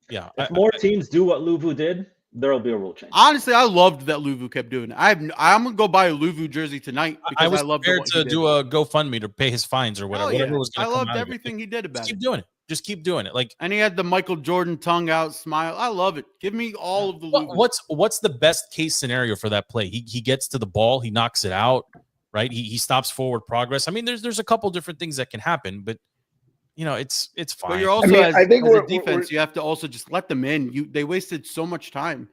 Speaker 10: Yeah.
Speaker 1: If more teams do what Louvu did, there'll be a rule change.
Speaker 7: Honestly, I loved that Louvu kept doing it. I'm gonna go buy a Louvu jersey tonight because I love
Speaker 10: to do a GoFundMe to pay his fines or whatever.
Speaker 7: Yeah.
Speaker 10: Was
Speaker 7: I loved everything he did about it.
Speaker 10: Keep doing it. Just keep doing it. Like,
Speaker 7: and he had the Michael Jordan tongue out smile. I love it. Give me all of the Louvu.
Speaker 10: What's the best case scenario for that play? He gets to the ball, he knocks it out, right? He stops forward progress. I mean, there's a couple different things that can happen, but it's fine.
Speaker 7: But you're also, I think as a defense, you have to also just let them in. They wasted so much time,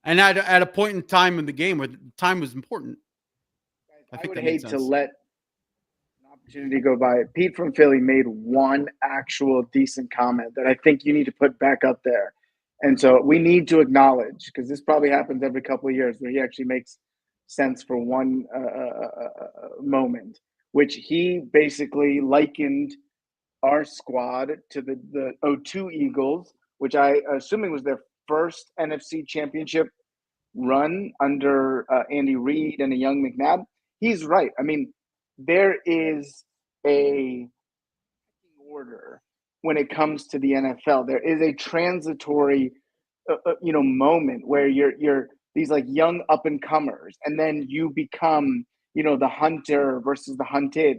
Speaker 7: and at a point in time in the game where time was important.
Speaker 11: I would hate to let an opportunity go by. Pete from Philly made one actual decent comment that I think you need to put back up there, and so we need to acknowledge, because this probably happens every couple of years, where he actually makes sense for one moment, which he basically likened our squad to the 02 Eagles, which I assuming was their first NFC championship run under Andy Reid and a young McNabb. He's right. I mean, there is a order when it comes to the NFL. There is a transitory, moment where you're these like young up and comers, and then you become, the hunter versus the hunted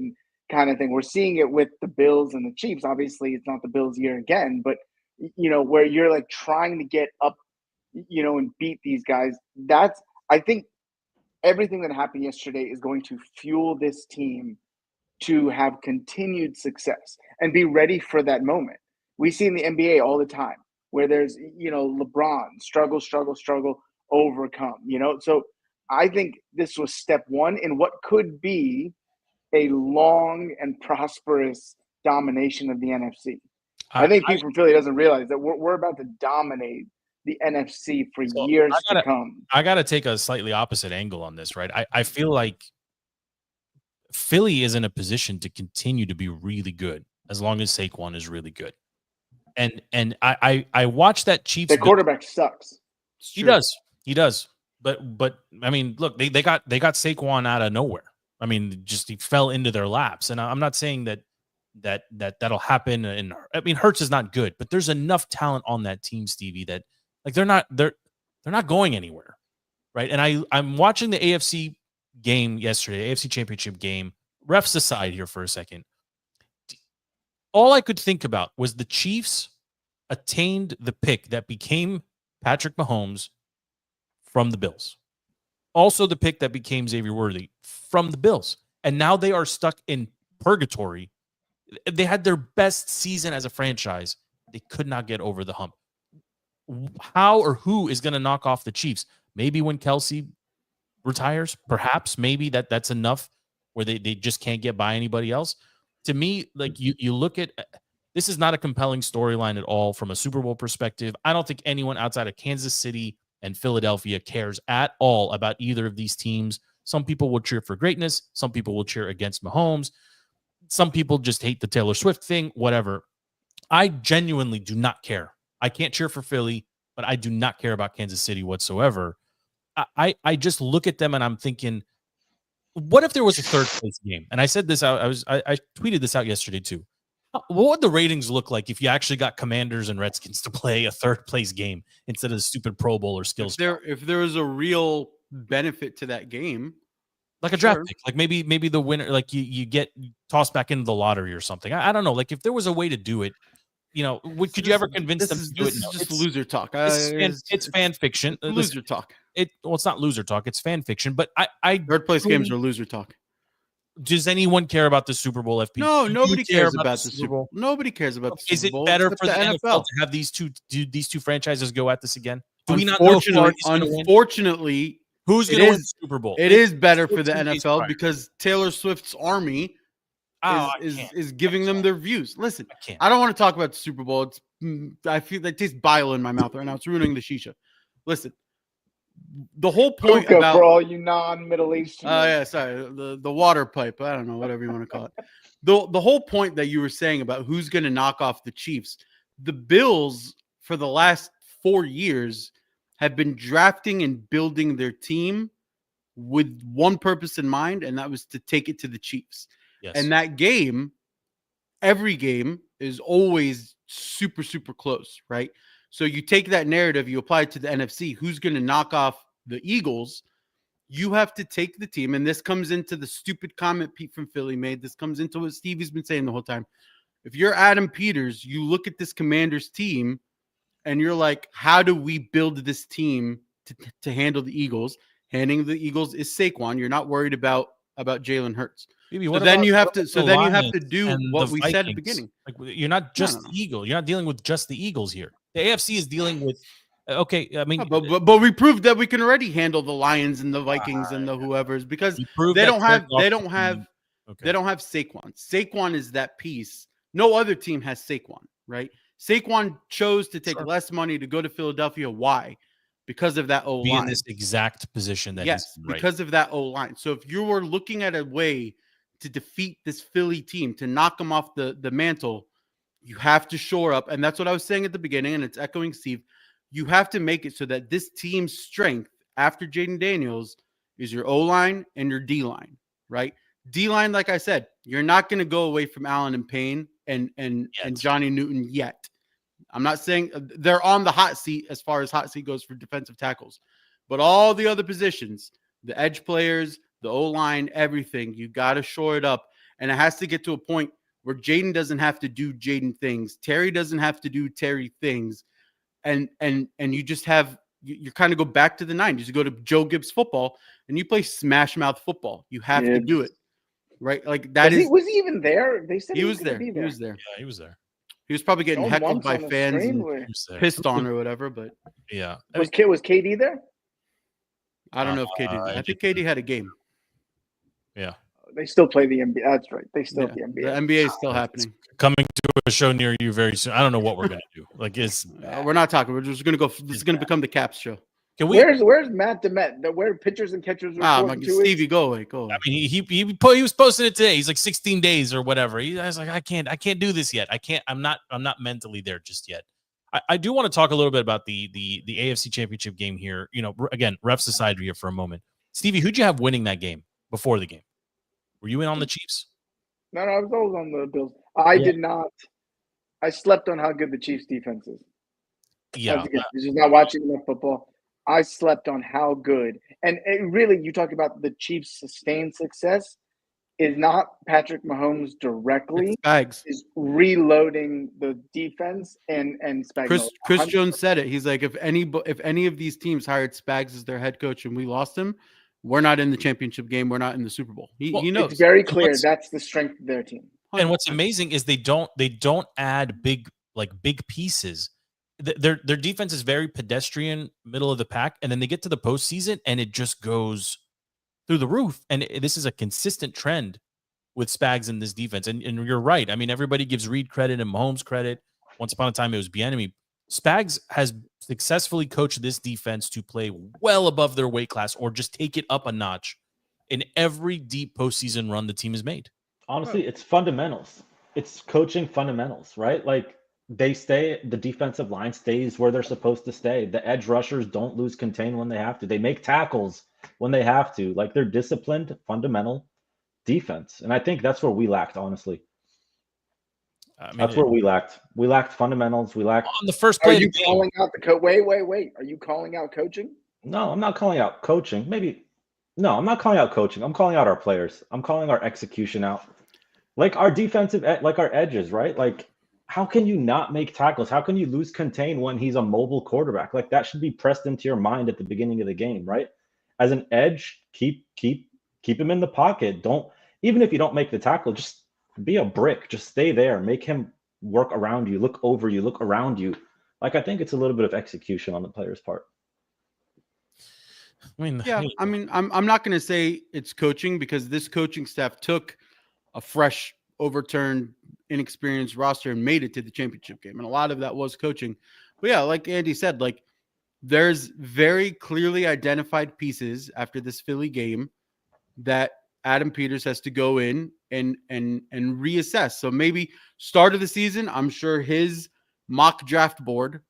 Speaker 11: kind of thing. We're seeing it with the Bills and the Chiefs. Obviously, it's not the Bills year again, but where you're like trying to get up, and beat these guys. I think everything that happened yesterday is going to fuel this team to have continued success and be ready for that moment. We see in the NBA all the time where there's, LeBron struggle, overcome, So I think this was step one in what could be a long and prosperous domination of the NFC. I think people from Philly doesn't realize that we're about to dominate the NFC for years to come.
Speaker 10: I got to take a slightly opposite angle on this, right? I feel like Philly is in a position to continue to be really good as long as Saquon is really good. And I watched that Chiefs.
Speaker 11: The quarterback sucks.
Speaker 10: He does.
Speaker 9: He does. But I mean, look, they got Saquon out of nowhere. I mean, just he fell into their laps. And I'm not saying that'll happen. And I mean, Hurts is not good, but there's enough talent on that team, Stevie, that like they're not going anywhere, right? And I'm watching the AFC game yesterday, AFC Championship game. Refs aside here for a second. All I could think about was the Chiefs attained the pick that became Patrick Mahomes from the Bills. Also the pick that became Xavier Worthy from the Bills. And now they are stuck in purgatory. They had their best season as a franchise. They could not get over the hump. How or who is going to knock off the Chiefs? Maybe when Kelsey retires, perhaps, maybe that's enough where they just can't get by anybody else. To me, like you look at this is not a compelling storyline at all from a Super Bowl perspective. I don't think anyone outside of Kansas City and Philadelphia cares at all about either of these teams. Some people will cheer for greatness. Some people will cheer against Mahomes. Some people just hate the Taylor Swift thing, whatever. I genuinely do not care. I can't cheer for Philly, but I do not care about Kansas City whatsoever. I just look at them and I'm thinking, what if there was a third place game? And I said this out. I tweeted this out yesterday too. What would the ratings look like if you actually got Commanders and Redskins to play a third place game instead of the stupid Pro Bowl or skills?
Speaker 7: If there was a real benefit to that game,
Speaker 9: like a draft pick, like maybe the winner, like you get tossed back into the lottery or something. I don't know. Like if there was a way to do it, could you ever convince them to do it?
Speaker 7: This is just loser talk.
Speaker 9: It's fan fiction.
Speaker 7: Loser talk.
Speaker 9: It's not loser talk. It's fan fiction. But I
Speaker 7: third place games are loser talk.
Speaker 9: Does anyone care about the Super Bowl, FP?
Speaker 7: No, nobody cares about the Super Bowl. Nobody cares about the Super Bowl.
Speaker 9: Is it better for the NFL to have these two franchises go at this again? Do we not know
Speaker 7: unfortunately,
Speaker 9: who's going to win the Super Bowl?
Speaker 7: It is better for the NFL because Taylor Swift's army is giving them their views. Listen, I don't want to talk about the Super Bowl. I feel that tastes bile in my mouth right now. It's ruining the shisha. Listen, the whole point about
Speaker 11: for all you non-Middle Eastern.
Speaker 7: The water pipe. I don't know, whatever you want to call it. The whole point that you were saying about who's going to knock off the Chiefs, the Bills for the last 4 years have been drafting and building their team with one purpose in mind, and that was to take it to the Chiefs. Yes. And that game, every game is always super, super close, right? So you take that narrative, you apply it to the NFC. Who's going to knock off the Eagles? You have to take the team, and this comes into the stupid comment Pete from Philly made. This comes into what Stevie's been saying the whole time. If you're Adam Peters, you look at this Commanders team, and you're like, how do we build this team to handle the Eagles? Handling the Eagles is Saquon. You're not worried about Jalen Hurts.
Speaker 9: So
Speaker 7: then you have to do what we said at the beginning.
Speaker 9: Like you're not just the Eagle. You're not dealing with just the Eagles here. The AFC is dealing with. Okay, I mean,
Speaker 7: but we proved that we can already handle the Lions and the Vikings and the whoever's because they don't have Saquon. Saquon is that piece. No other team has Saquon, right? Saquon chose to take less money to go to Philadelphia. Why? Because of that O-line.
Speaker 9: Be in this exact position that
Speaker 7: he's in, right? Because of that O-line. So if you were looking at a way to defeat this Philly team, to knock them off the mantle, you have to shore up. And that's what I was saying at the beginning, and it's echoing Steve. You have to make it so that this team's strength after Jaden Daniels is your O-line and your D-line, right? D-line, like I said, you're not going to go away from Allen and Payne and Johnny Newton yet. I'm not saying they're on the hot seat as far as hot seat goes for defensive tackles, but all the other positions, the edge players, the O-line, everything, you got to shore it up. And it has to get to a point where Jaden doesn't have to do Jaden things. Terry doesn't have to do Terry things. And you just have, you kind of go back to the 90s. You go to Joe Gibbs football and you play smash mouth football. You have to do it. Right? Like that
Speaker 11: was he even there? They said
Speaker 7: he was there.
Speaker 11: He
Speaker 7: was there.
Speaker 9: Yeah, he was there.
Speaker 7: He was probably getting heckled by fans and pissed on or whatever, but
Speaker 9: yeah.
Speaker 11: Was KD there?
Speaker 7: I don't know if KD. I think KD had a game.
Speaker 9: Yeah.
Speaker 11: They still play the NBA. That's right. They still the NBA.
Speaker 7: The NBA is still happening.
Speaker 9: It's coming to a show near you very soon. I don't know what we're gonna do. Like
Speaker 7: we're not talking. We're just gonna go. This is gonna become the Caps show.
Speaker 11: Can we? Where's Matt Demet? Where pitchers and catchers?
Speaker 7: Stevie, go away.
Speaker 9: I mean, he was posting it today. He's like 16 days or whatever. I was like, I can't do this yet. I'm not mentally there just yet.
Speaker 10: I do want to talk a little bit about the AFC Championship game here. Again, refs aside here for a moment. Stevie, who'd you have winning that game before the game? Were you in on the Chiefs?
Speaker 11: No, I was always on the Bills. I did not. I slept on how good the Chiefs defense is.
Speaker 10: Yeah.
Speaker 11: This is not watching enough football. I slept on how good. And really, you talk about the Chiefs' sustained success is not Patrick Mahomes directly.
Speaker 7: Spags
Speaker 11: is reloading the defense and Spags.
Speaker 7: Chris Jones said it. He's like, if any of these teams hired Spags as their head coach and we lost him, we're not in the championship game. We're not in the Super Bowl. He knows.
Speaker 11: It's very clear that's the strength of their team.
Speaker 10: And what's amazing is they don't add big pieces. Their defense is very pedestrian, middle of the pack, and then they get to the postseason and it just goes through the roof. And this is a consistent trend with Spags in this defense. And you're right. I mean, everybody gives Reed credit and Mahomes credit. Once upon a time, it was Bieniemy. Spags has successfully coached this defense to play well above their weight class or just take it up a notch in every deep postseason run the team has made.
Speaker 1: Honestly, it's fundamentals. It's coaching fundamentals, right? Like the defensive line stays where they're supposed to stay. The edge rushers don't lose contain when they have to. They make tackles when they have to. Like they're disciplined, fundamental defense. And I think that's where we lacked, honestly. That's where we lacked. We lacked fundamentals. We lacked
Speaker 10: on the first play.
Speaker 11: Are you calling out the coach? Wait. Are you calling out coaching?
Speaker 1: No, I'm not calling out coaching. No, I'm not calling out coaching. I'm calling out our players. I'm calling our execution out. Like our defensive, like our edges, right? Like, how can you not make tackles? How can you lose contain when he's a mobile quarterback? Like that should be pressed into your mind at the beginning of the game, right? As an edge, keep him in the pocket. Even if you don't make the tackle, just be a brick. Just stay there. Make him work around you, look over you, look around you. Like I think it's a little bit of execution on the player's part.
Speaker 7: I'm not going to say it's coaching because this coaching staff took a fresh, overturned, inexperienced roster and made it to the championship game. And a lot of that was coaching. But yeah, like Andy said, like there's very clearly identified pieces after this Philly game that Adam Peters has to go in and reassess. So maybe start of the season, I'm sure his mock draft board,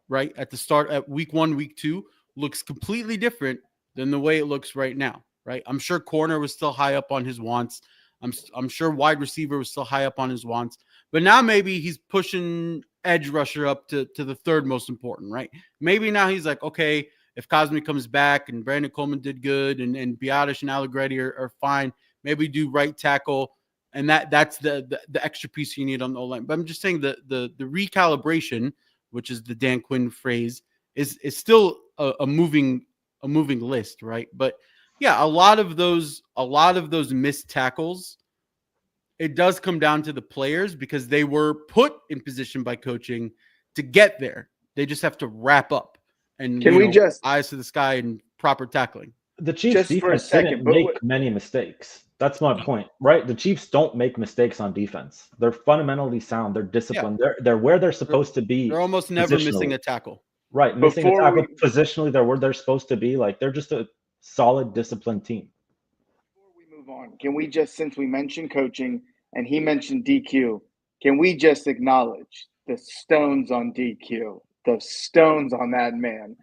Speaker 7: right, at the start at week 1, week 2, looks completely different than the way it looks right now, right? I'm sure corner was still high up on his wants. I'm sure wide receiver was still high up on his wants. But now maybe he's pushing edge rusher up to the third most important, right? Maybe now he's like, okay, if Cosme comes back and Brandon Coleman did good and Biadasz and Allegretti are fine, maybe do right tackle. And that's the extra piece you need on the O-line. But I'm just saying the recalibration, which is the Dan Quinn phrase, is still a moving list, right? But yeah, a lot of those missed tackles, it does come down to the players because they were put in position by coaching to get there. They just have to wrap up and eyes to the sky and proper tackling.
Speaker 1: The Chiefs defense didn't make many mistakes. That's my point, right? The Chiefs don't make mistakes on defense. They're fundamentally sound. They're disciplined. Yeah. They're where they're supposed to be.
Speaker 7: They're almost never missing a tackle.
Speaker 1: Right, missing a tackle positionally. They're where they're supposed to be. Like they're just a solid, disciplined team.
Speaker 11: Before we move on, can we just, since we mentioned coaching and he mentioned DQ, can we just acknowledge the stones on DQ, the stones on that man,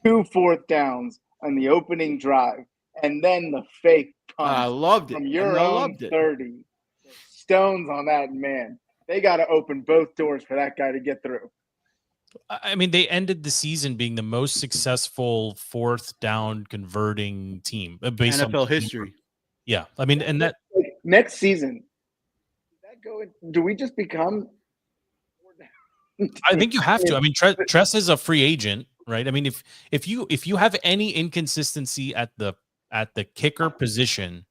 Speaker 11: 2 4th downs on the opening drive, and then the fake punt.
Speaker 7: I loved it.
Speaker 11: From your own 30. The stones on that man. They got to open both doors for that guy to get through.
Speaker 10: I mean, they ended the season being the most successful 4th down converting team based
Speaker 7: NFL
Speaker 10: on
Speaker 7: history.
Speaker 10: Yeah, I mean, and that
Speaker 11: next season, do we just become?
Speaker 10: I think you have to. I mean, Tress is a free agent, right? I mean, if you have any inconsistency at the kicker position,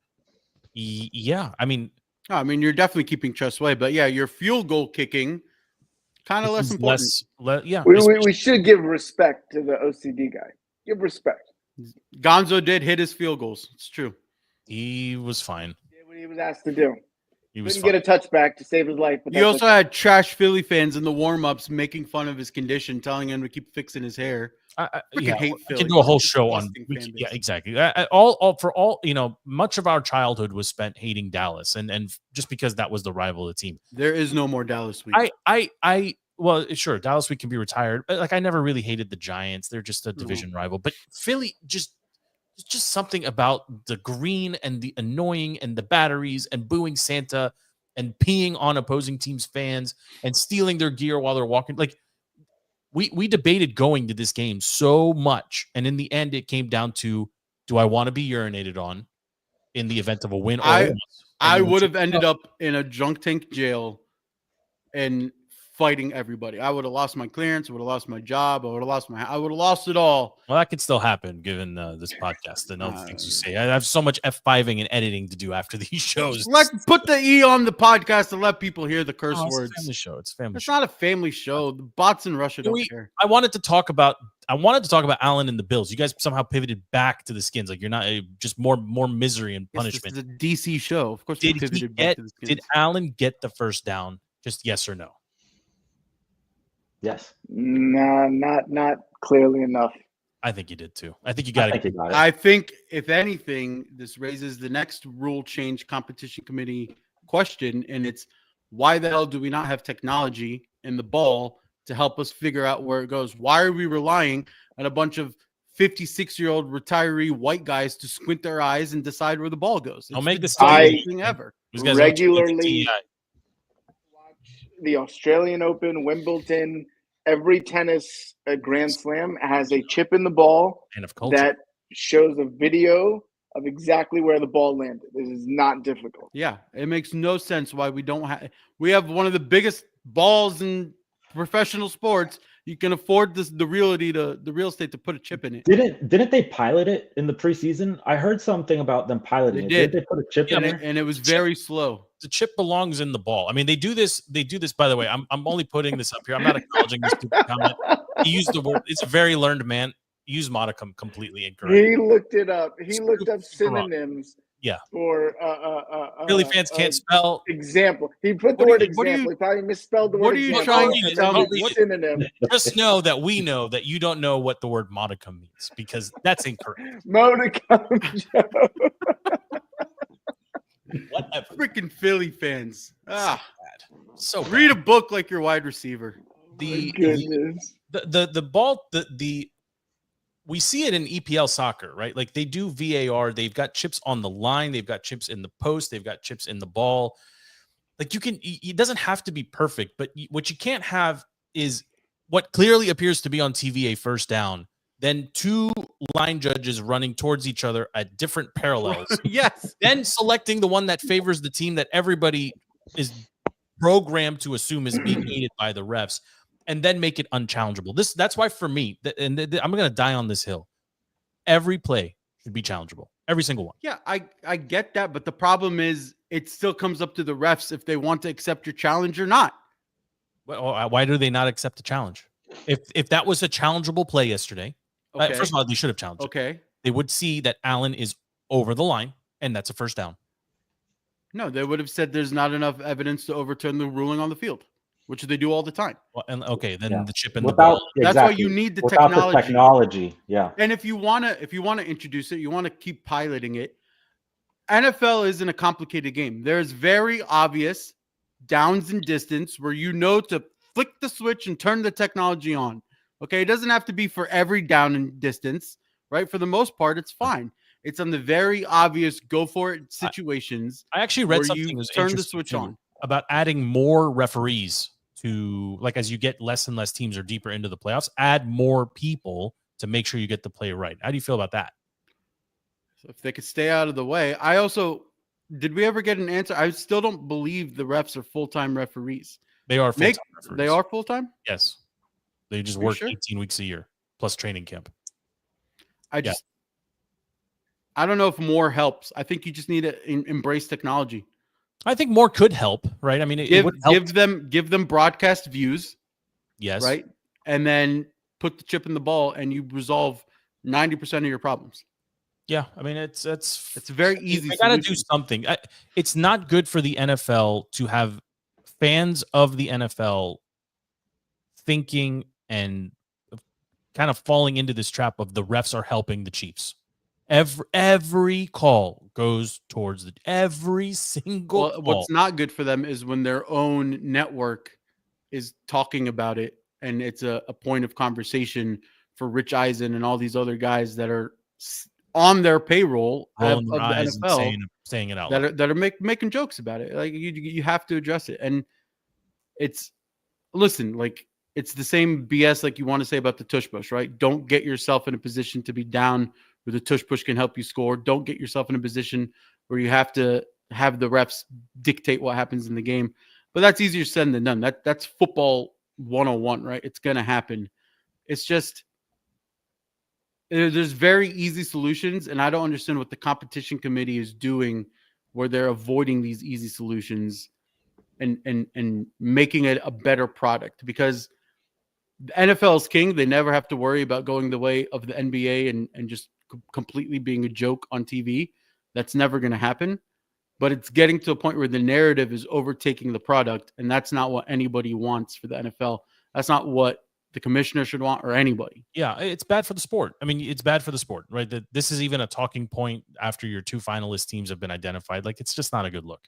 Speaker 10: yeah, I mean,
Speaker 7: you're definitely keeping Tress away, but yeah, your field goal kicking. Kind of less important.
Speaker 10: Yeah.
Speaker 11: We should give respect to the OCD guy. Give respect.
Speaker 7: Gonzo did hit his field goals. It's true.
Speaker 10: He was fine.
Speaker 11: He did what he was asked to do.
Speaker 10: He was
Speaker 11: Couldn't get a touchback to save his life.
Speaker 7: But you also had trash Philly fans in the warm-ups making fun of his condition, telling him to keep fixing his hair.
Speaker 10: I hate Philly. We can do a whole show on. Yeah, exactly. Much of our childhood was spent hating Dallas, and just because that was the rival of the team.
Speaker 7: There is no more Dallas week.
Speaker 10: well, sure, Dallas we can be retired. But like I never really hated the Giants. They're just a division rival. But Philly just something about the green and the annoying and the batteries and booing Santa and peeing on opposing teams' fans and stealing their gear while they're walking. Like we debated going to this game so much, and in the end, it came down to: do I want to be urinated on in the event of a win or a loss?
Speaker 7: I would have ended up in a drunk tank jail and fighting everybody. I would have lost my clearance. I would have lost my job. I would have lost it all.
Speaker 10: Well, that could still happen given this podcast and other things you say. I have so much F5ing and editing to do after these shows.
Speaker 7: Let's put the E on the podcast and let people hear the curse words.
Speaker 10: It's a family show. It's a family
Speaker 7: It's
Speaker 10: show.
Speaker 7: not a family show. The bots in Russia don't care.
Speaker 10: I wanted to talk about Allen and the Bills. You guys somehow pivoted back to the Skins. Like you're not just more misery and punishment.
Speaker 7: This is a DC show. Of course,
Speaker 10: Did Allen get the first down? Just yes or no?
Speaker 1: Yes.
Speaker 11: Nah, not clearly enough.
Speaker 10: I think you did too. I think you got it.
Speaker 7: I think, if anything, this raises the next rule change competition committee question, and it's why the hell do we not have technology in the ball to help us figure out where it goes? Why are we relying on a bunch of 56-year-old retiree white guys to squint their eyes and decide where the ball goes?
Speaker 10: I'll make this
Speaker 7: thing ever.
Speaker 11: Regularly watch the Australian Open, Wimbledon. Every tennis Grand Slam has a chip in the ball that shows a video of exactly where the ball landed. This is not difficult.
Speaker 7: Yeah, it makes no sense why we don't have. We have one of the biggest balls in professional sports. You can afford the real estate to put a chip in it.
Speaker 1: Didn't they pilot it in the preseason? I heard something about them piloting it. Did they put a chip in there?
Speaker 7: And it was very slow.
Speaker 10: The chip belongs in the ball. I mean, they do this. By the way, I'm only putting this up here. I'm not acknowledging this stupid comment. He used the word. It's a very learned man. He used modicum completely incorrect.
Speaker 11: He looked it up. He looked up synonyms.
Speaker 10: Yeah.
Speaker 11: For
Speaker 10: Philly fans can't spell
Speaker 11: example. He put the word example. He probably misspelled the word.
Speaker 7: What are you trying to tell me?
Speaker 11: Synonym.
Speaker 10: Just know that we know that you don't know what the word modicum means because that's incorrect.
Speaker 11: Modicum.
Speaker 10: Whatever.
Speaker 7: Freaking Philly fans.
Speaker 10: So
Speaker 7: read a book like your wide receiver.
Speaker 10: The ball. We see it in EPL soccer, right? Like they do VAR. They've got chips on the line. They've got chips in the post. They've got chips in the ball. Like it doesn't have to be perfect, but what you can't have is what clearly appears to be on TV a first down, then two line judges running towards each other at different parallels.
Speaker 7: Yes.
Speaker 10: Then selecting the one that favors the team that everybody is programmed to assume is being aided by the refs. And then make it unchallengeable. That's why for me, I'm going to die on this hill. Every play should be challengeable. Every single one.
Speaker 7: Yeah, I get that, but the problem is it still comes up to the refs if they want to accept your challenge or not.
Speaker 10: Why do they not accept a challenge? If that was a challengeable play yesterday, first of all, they should have challenged.
Speaker 7: Okay,
Speaker 10: they would see that Allen is over the line, and that's a first down.
Speaker 7: No, they would have said there's not enough evidence to overturn the ruling on the field, which they do all the time.
Speaker 10: Well, and then the chip in the ball.
Speaker 7: That's why you need the
Speaker 1: technology. Yeah.
Speaker 7: And if you wanna introduce it, you want to keep piloting it. NFL isn't a complicated game. There's very obvious downs and distance where you know to flick the switch and turn the technology on. Okay, it doesn't have to be for every down and distance, right? For the most part, it's fine. It's on the very obvious go for it situations.
Speaker 10: I actually read something
Speaker 7: you turn the switch on
Speaker 10: about adding more referees to, like, as you get less and less teams or deeper into the playoffs, add more people to make sure you get the play right. How do you feel about that?
Speaker 7: So if they could stay out of the way. Did we ever get an answer? I still don't believe the refs are full-time referees.
Speaker 10: They are full-time referees.
Speaker 7: They are full-time?
Speaker 10: Yes. They just work 18 weeks a year plus training camp.
Speaker 7: I don't know if more helps. I think you just need to embrace technology.
Speaker 10: I think more could help, right? I mean, it would help.
Speaker 7: Give them broadcast views.
Speaker 10: Yes.
Speaker 7: Right? And then put the chip in the ball and you resolve 90% of your problems.
Speaker 10: Yeah, I mean it's
Speaker 7: very easy.
Speaker 10: You got to do something. It's not good for the NFL to have fans of the NFL thinking and kind of falling into this trap of the refs are helping the Chiefs. Every call goes towards every single call.
Speaker 7: What's not good for them is when their own network is talking about it, and it's a point of conversation for Rich Eisen and all these other guys that are on their payroll of the NFL
Speaker 9: saying it out
Speaker 7: that are making jokes about it. Like you have to address it. And it's like it's the same BS like you want to say about the tush push, right? Don't get yourself in a position to be down where the tush push can help you score. Don't get yourself in a position where you have to have the refs dictate what happens in the game. But that's easier said than done. That's football 101, right? It's going to happen. It's just there's very easy solutions, and I don't understand what the competition committee is doing where they're avoiding these easy solutions and making it a better product, because the NFL is king. They never have to worry about going the way of the NBA and just completely being a joke on TV. That's never going to happen. But it's getting to a point where the narrative is overtaking the product, and that's not what anybody wants for the NFL. That's not what the commissioner should want, or anybody.
Speaker 9: Yeah, it's bad for the sport. I mean, it's bad for the sport, right? That this is even a talking point after your two finalist teams have been identified. Like, it's just not a good look.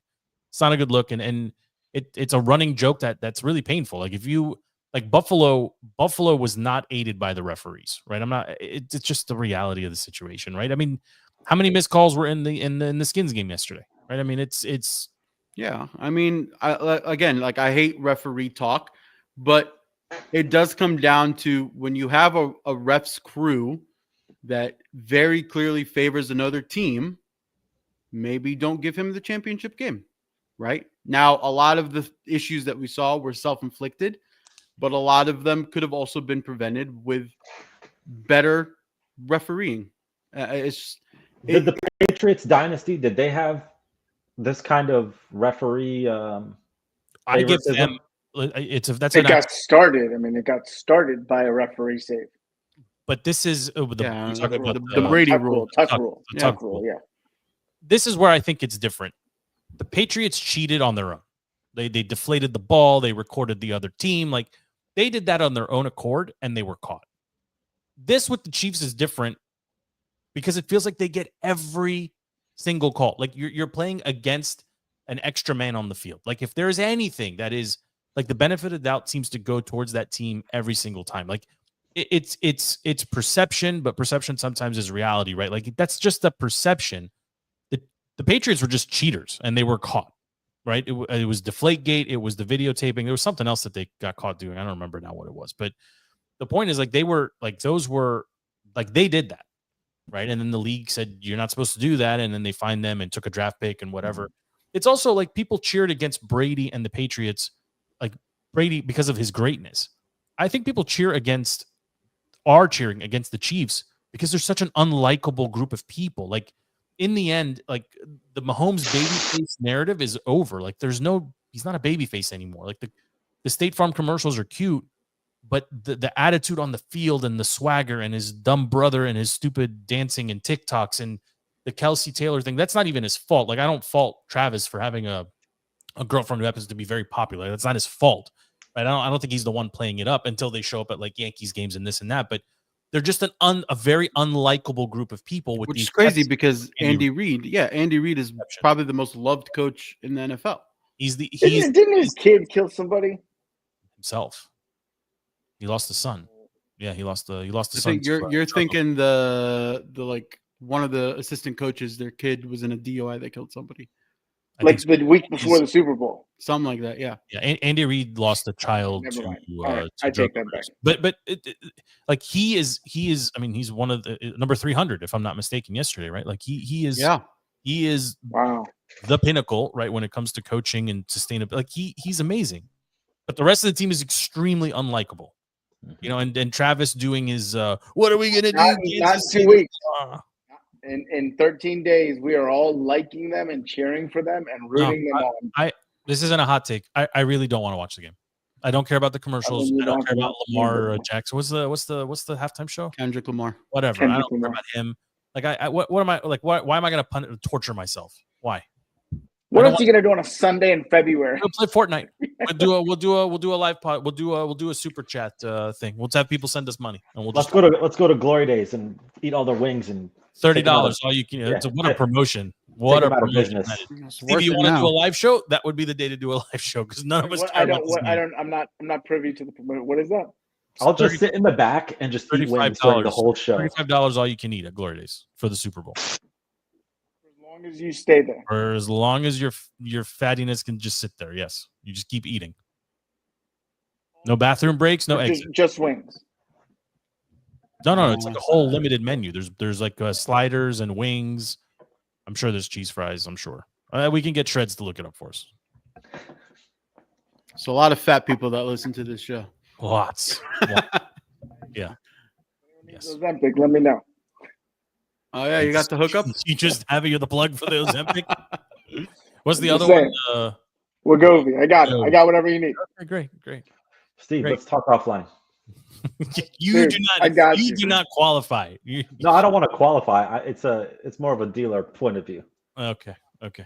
Speaker 9: It's not a good look, and it's a running joke that's really painful. Like, if you like Buffalo was not aided by the referees, right? It's just the reality of the situation, right? I mean, how many missed calls were in the Skins game yesterday, right? I mean, it's
Speaker 7: yeah. I mean, I hate referee talk, but it does come down to when you have a ref's crew that very clearly favors another team, maybe don't give him the championship game, right? Now, a lot of the issues that we saw were self-inflicted, but a lot of them could have also been prevented with better refereeing.
Speaker 1: Did the Patriots dynasty, did they have this kind of referee
Speaker 9: I give them it
Speaker 11: got started. I mean, it got started by a referee save.
Speaker 9: But this is
Speaker 7: the Brady rule,
Speaker 11: tuck rule. Yeah.
Speaker 9: This is where I think it's different. The Patriots cheated on their own. They deflated the ball. They recorded the other team. Like, they did that on their own accord, and they were caught. This with the Chiefs is different because it feels like they get every single call. Like, you're playing against an extra man on the field. Like, if there's anything that is like, the benefit of the doubt seems to go towards that team every single time. Like, it's perception, but perception sometimes is reality, right? Like, that's just the perception. The Patriots were just cheaters, and they were caught, right? It was Deflategate. It was the videotaping. There was something else that they got caught doing. I don't remember now what it was, but the point is, like, they did that, right? And then the league said, you're not supposed to do that, and then they fined them and took a draft pick and whatever. It's also like people cheered against Brady and the Patriots, like Brady, because of his greatness. I think people are cheering against the Chiefs because they're such an unlikable group of people. Like, in the end, like, the Mahomes babyface narrative is over. Like, he's not a babyface anymore. Like, the State Farm commercials are cute, but the attitude on the field and the swagger and his dumb brother and his stupid dancing and TikToks and the Kelsey Taylor thing, that's not even his fault. Like, I don't fault Travis for having a girlfriend who happens to be very popular. That's not his fault. Right? I don't think he's the one playing it up until they show up at like Yankees games and this and that. But they're just a very unlikable group of people.
Speaker 7: Which is crazy because Andy Reid is probably the most loved coach in the NFL.
Speaker 11: Didn't his kid kill somebody?
Speaker 9: Himself. He lost a son. Yeah, he lost the son.
Speaker 7: You're thinking the like one of the assistant coaches, their kid was in a DUI that killed somebody.
Speaker 11: Like the week before the Super Bowl.
Speaker 7: Something like that, yeah.
Speaker 9: Yeah, Andy Reid lost a child to
Speaker 11: I take that back.
Speaker 9: But like he is. I mean, he's one of the number 300, if I'm not mistaken. Yesterday, right? Like he is.
Speaker 7: Yeah.
Speaker 9: He is the pinnacle, right, when it comes to coaching and sustainability. Like he's amazing, but the rest of the team is extremely unlikable. You know, and Travis doing his what are we gonna do?
Speaker 11: Not 2 weeks. In 13 days, we are all liking them and cheering for them and rooting them on.
Speaker 9: This isn't a hot take. I really don't want to watch the game. I don't care about the commercials. I don't care about Lamar Jackson. What's the halftime show?
Speaker 7: Kendrick Lamar.
Speaker 9: Whatever. I don't care about him. Like what am I like? Why am I going to torture myself? Why?
Speaker 11: What else are you going to do on a Sunday in February?
Speaker 9: We'll play Fortnite. We'll do a live pod. We'll do a super chat thing. We'll have people send us money, and
Speaker 1: let's go to Glory Days and eat all the wings and
Speaker 9: $30. All you can. What a promotion. What
Speaker 1: Take
Speaker 9: a
Speaker 1: them out of
Speaker 9: promotion
Speaker 1: business.
Speaker 9: that is.
Speaker 7: It's
Speaker 9: Stevie,
Speaker 7: worth
Speaker 9: you
Speaker 7: it
Speaker 9: want to do
Speaker 7: now.
Speaker 9: a live show? That would be the day to do a live show because none of us care about this game.
Speaker 11: I'm not privy to the promotion. What is that?
Speaker 1: I'll just sit in the back and just eat wings during the whole show.
Speaker 9: $35 all you can eat at Glory Days for the Super Bowl.
Speaker 11: As long as you stay there.
Speaker 9: Or as long as your fattiness can just sit there. Yes. You just keep eating. No bathroom breaks, no exit.
Speaker 11: Just wings.
Speaker 9: No. It's like a whole limited menu. There's like sliders and wings. I'm sure there's cheese fries. I'm sure. We can get Shreds to look it up for us.
Speaker 7: So a lot of fat people that listen to this show.
Speaker 9: Lots. Yeah. Yes.
Speaker 11: Ozempic, let me know.
Speaker 7: Oh yeah, you got the hookup.
Speaker 9: You just have the plug for the Ozempic. What's the
Speaker 11: Just
Speaker 9: other
Speaker 11: saying.
Speaker 9: one?
Speaker 11: Wegovy. I got it. I got whatever you need.
Speaker 9: Okay, great.
Speaker 1: Steve, let's talk offline.
Speaker 9: You
Speaker 11: Dude,
Speaker 9: do not.
Speaker 11: I got
Speaker 9: you
Speaker 11: you.
Speaker 9: do not qualify.
Speaker 1: No, I don't want to qualify. It's more of a dealer point of view.
Speaker 9: Okay.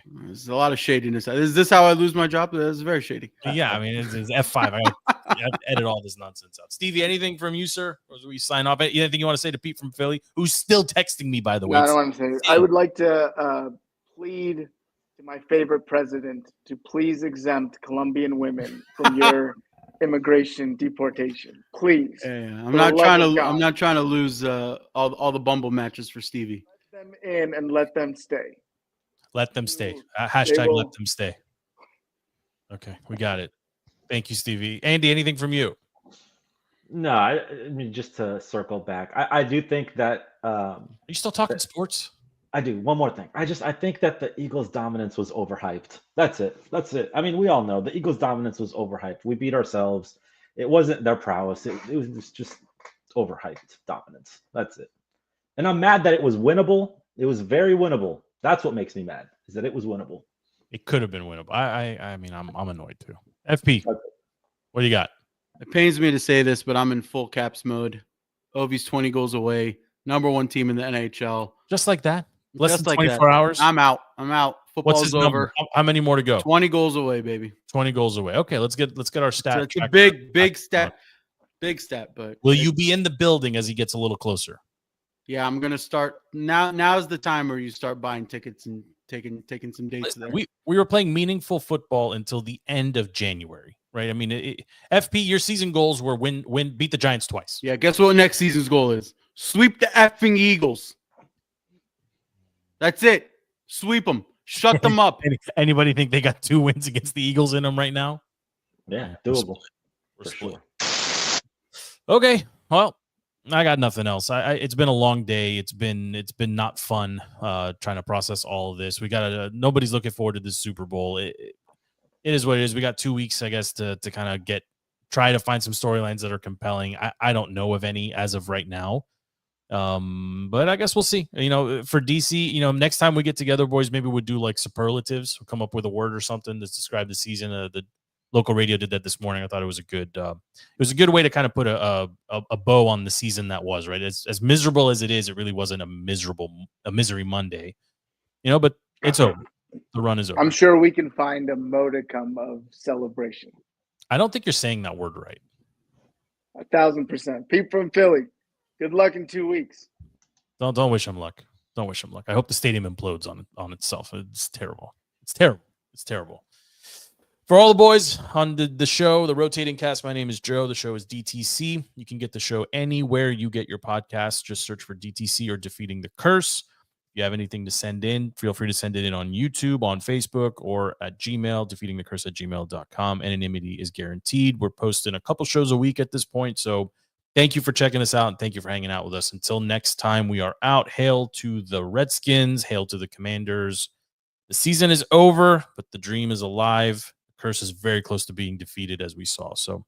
Speaker 7: There's a lot of shadiness. Is this how I lose my job? This is very shady.
Speaker 9: Yeah, I mean, it's F5. I have to edit all this nonsense out. Stevie, anything from you, sir? Or we sign off? Anything you want to say to Pete from Philly, who's still texting me, by the way?
Speaker 11: No, I don't want to say it. I would like to plead to my favorite president to please exempt Colombian women from your immigration deportation. Please.
Speaker 7: Yeah. I'm not trying to lose all the Bumble matches for Stevie.
Speaker 11: Let them in and let them stay.
Speaker 9: Let them stay. Hashtag let them stay. Okay, we got it. Thank you, Stevie. Andy, anything from you?
Speaker 1: No, I mean, just to circle back, I do think that.
Speaker 9: Are you still talking sports?
Speaker 1: I do. One more thing. I think that the Eagles' dominance was overhyped. That's it. I mean, we all know the Eagles' dominance was overhyped. We beat ourselves. It wasn't their prowess. It was just overhyped dominance. That's it. And I'm mad that it was winnable. It was very winnable. That's what makes me mad, is that it was winnable.
Speaker 9: It could have been winnable. I mean, I'm annoyed too. FP, what do you got?
Speaker 7: It pains me to say this, but I'm in full caps mode. Ovi's 20 goals away. Number 1 team in the NHL.
Speaker 9: Just like that? Less
Speaker 7: Just
Speaker 9: than
Speaker 7: like
Speaker 9: 24
Speaker 7: that.
Speaker 9: hours?
Speaker 7: I'm out.
Speaker 9: What's his
Speaker 7: Football's over.
Speaker 9: number? How many more to go?
Speaker 7: 20 goals away, baby.
Speaker 9: 20 goals away. Okay, let's get our stat.
Speaker 7: It's a big stat. Big stat, but
Speaker 9: will you be in the building as he gets a little closer?
Speaker 7: Yeah, I'm gonna start now. Now's the time where you start buying tickets and taking some dates there.
Speaker 9: We were playing meaningful football until the end of January, right? I mean, FP, your season goals were beat the Giants twice.
Speaker 7: Yeah, guess what next season's goal is? Sweep the effing Eagles. That's it. Sweep them. Shut them up.
Speaker 9: Anybody think they got 2 wins against the Eagles in them right now?
Speaker 1: Yeah, doable.
Speaker 9: For sure. Okay, well, I got nothing else. It's been a long day. It's been not fun trying to process all of this. We got nobody's looking forward to this Super Bowl. It is what it is. We got 2 weeks, I guess, to kind of try to find some storylines that are compelling. I don't know of any as of right now. But I guess we'll see. For DC, next time we get together, boys, maybe we'll do like superlatives. We'll come up with a word or something to describe the season. The local radio did that this morning. I thought it was a good way to kind of put a bow on the season that was, right. As miserable as it is, it really wasn't a misery Monday, but it's over. The run is over.
Speaker 11: I'm sure we can find a modicum of celebration.
Speaker 9: I don't think you're saying that word right.
Speaker 11: 1,000%. Pete from Philly. Good luck in 2 weeks.
Speaker 9: Don't wish him luck. Don't wish him luck. I hope the stadium implodes on itself. It's terrible. It's terrible. It's terrible. For all the boys on the show, the Rotating Cast, my name is Joe. The show is DTC. You can get the show anywhere you get your podcasts. Just search for DTC or Defeating the Curse. If you have anything to send in, feel free to send it in on YouTube, on Facebook, or at Gmail, defeatingthecurse@gmail.com. Anonymity is guaranteed. We're posting a couple shows a week at this point, so thank you for checking us out, and thank you for hanging out with us. Until next time, we are out. Hail to the Redskins. Hail to the Commanders. The season is over, but the dream is alive. Curse is very close to being defeated, as we saw. So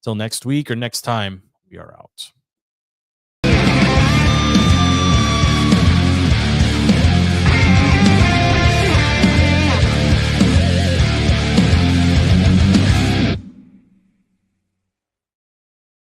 Speaker 9: until next week or next time, we are out.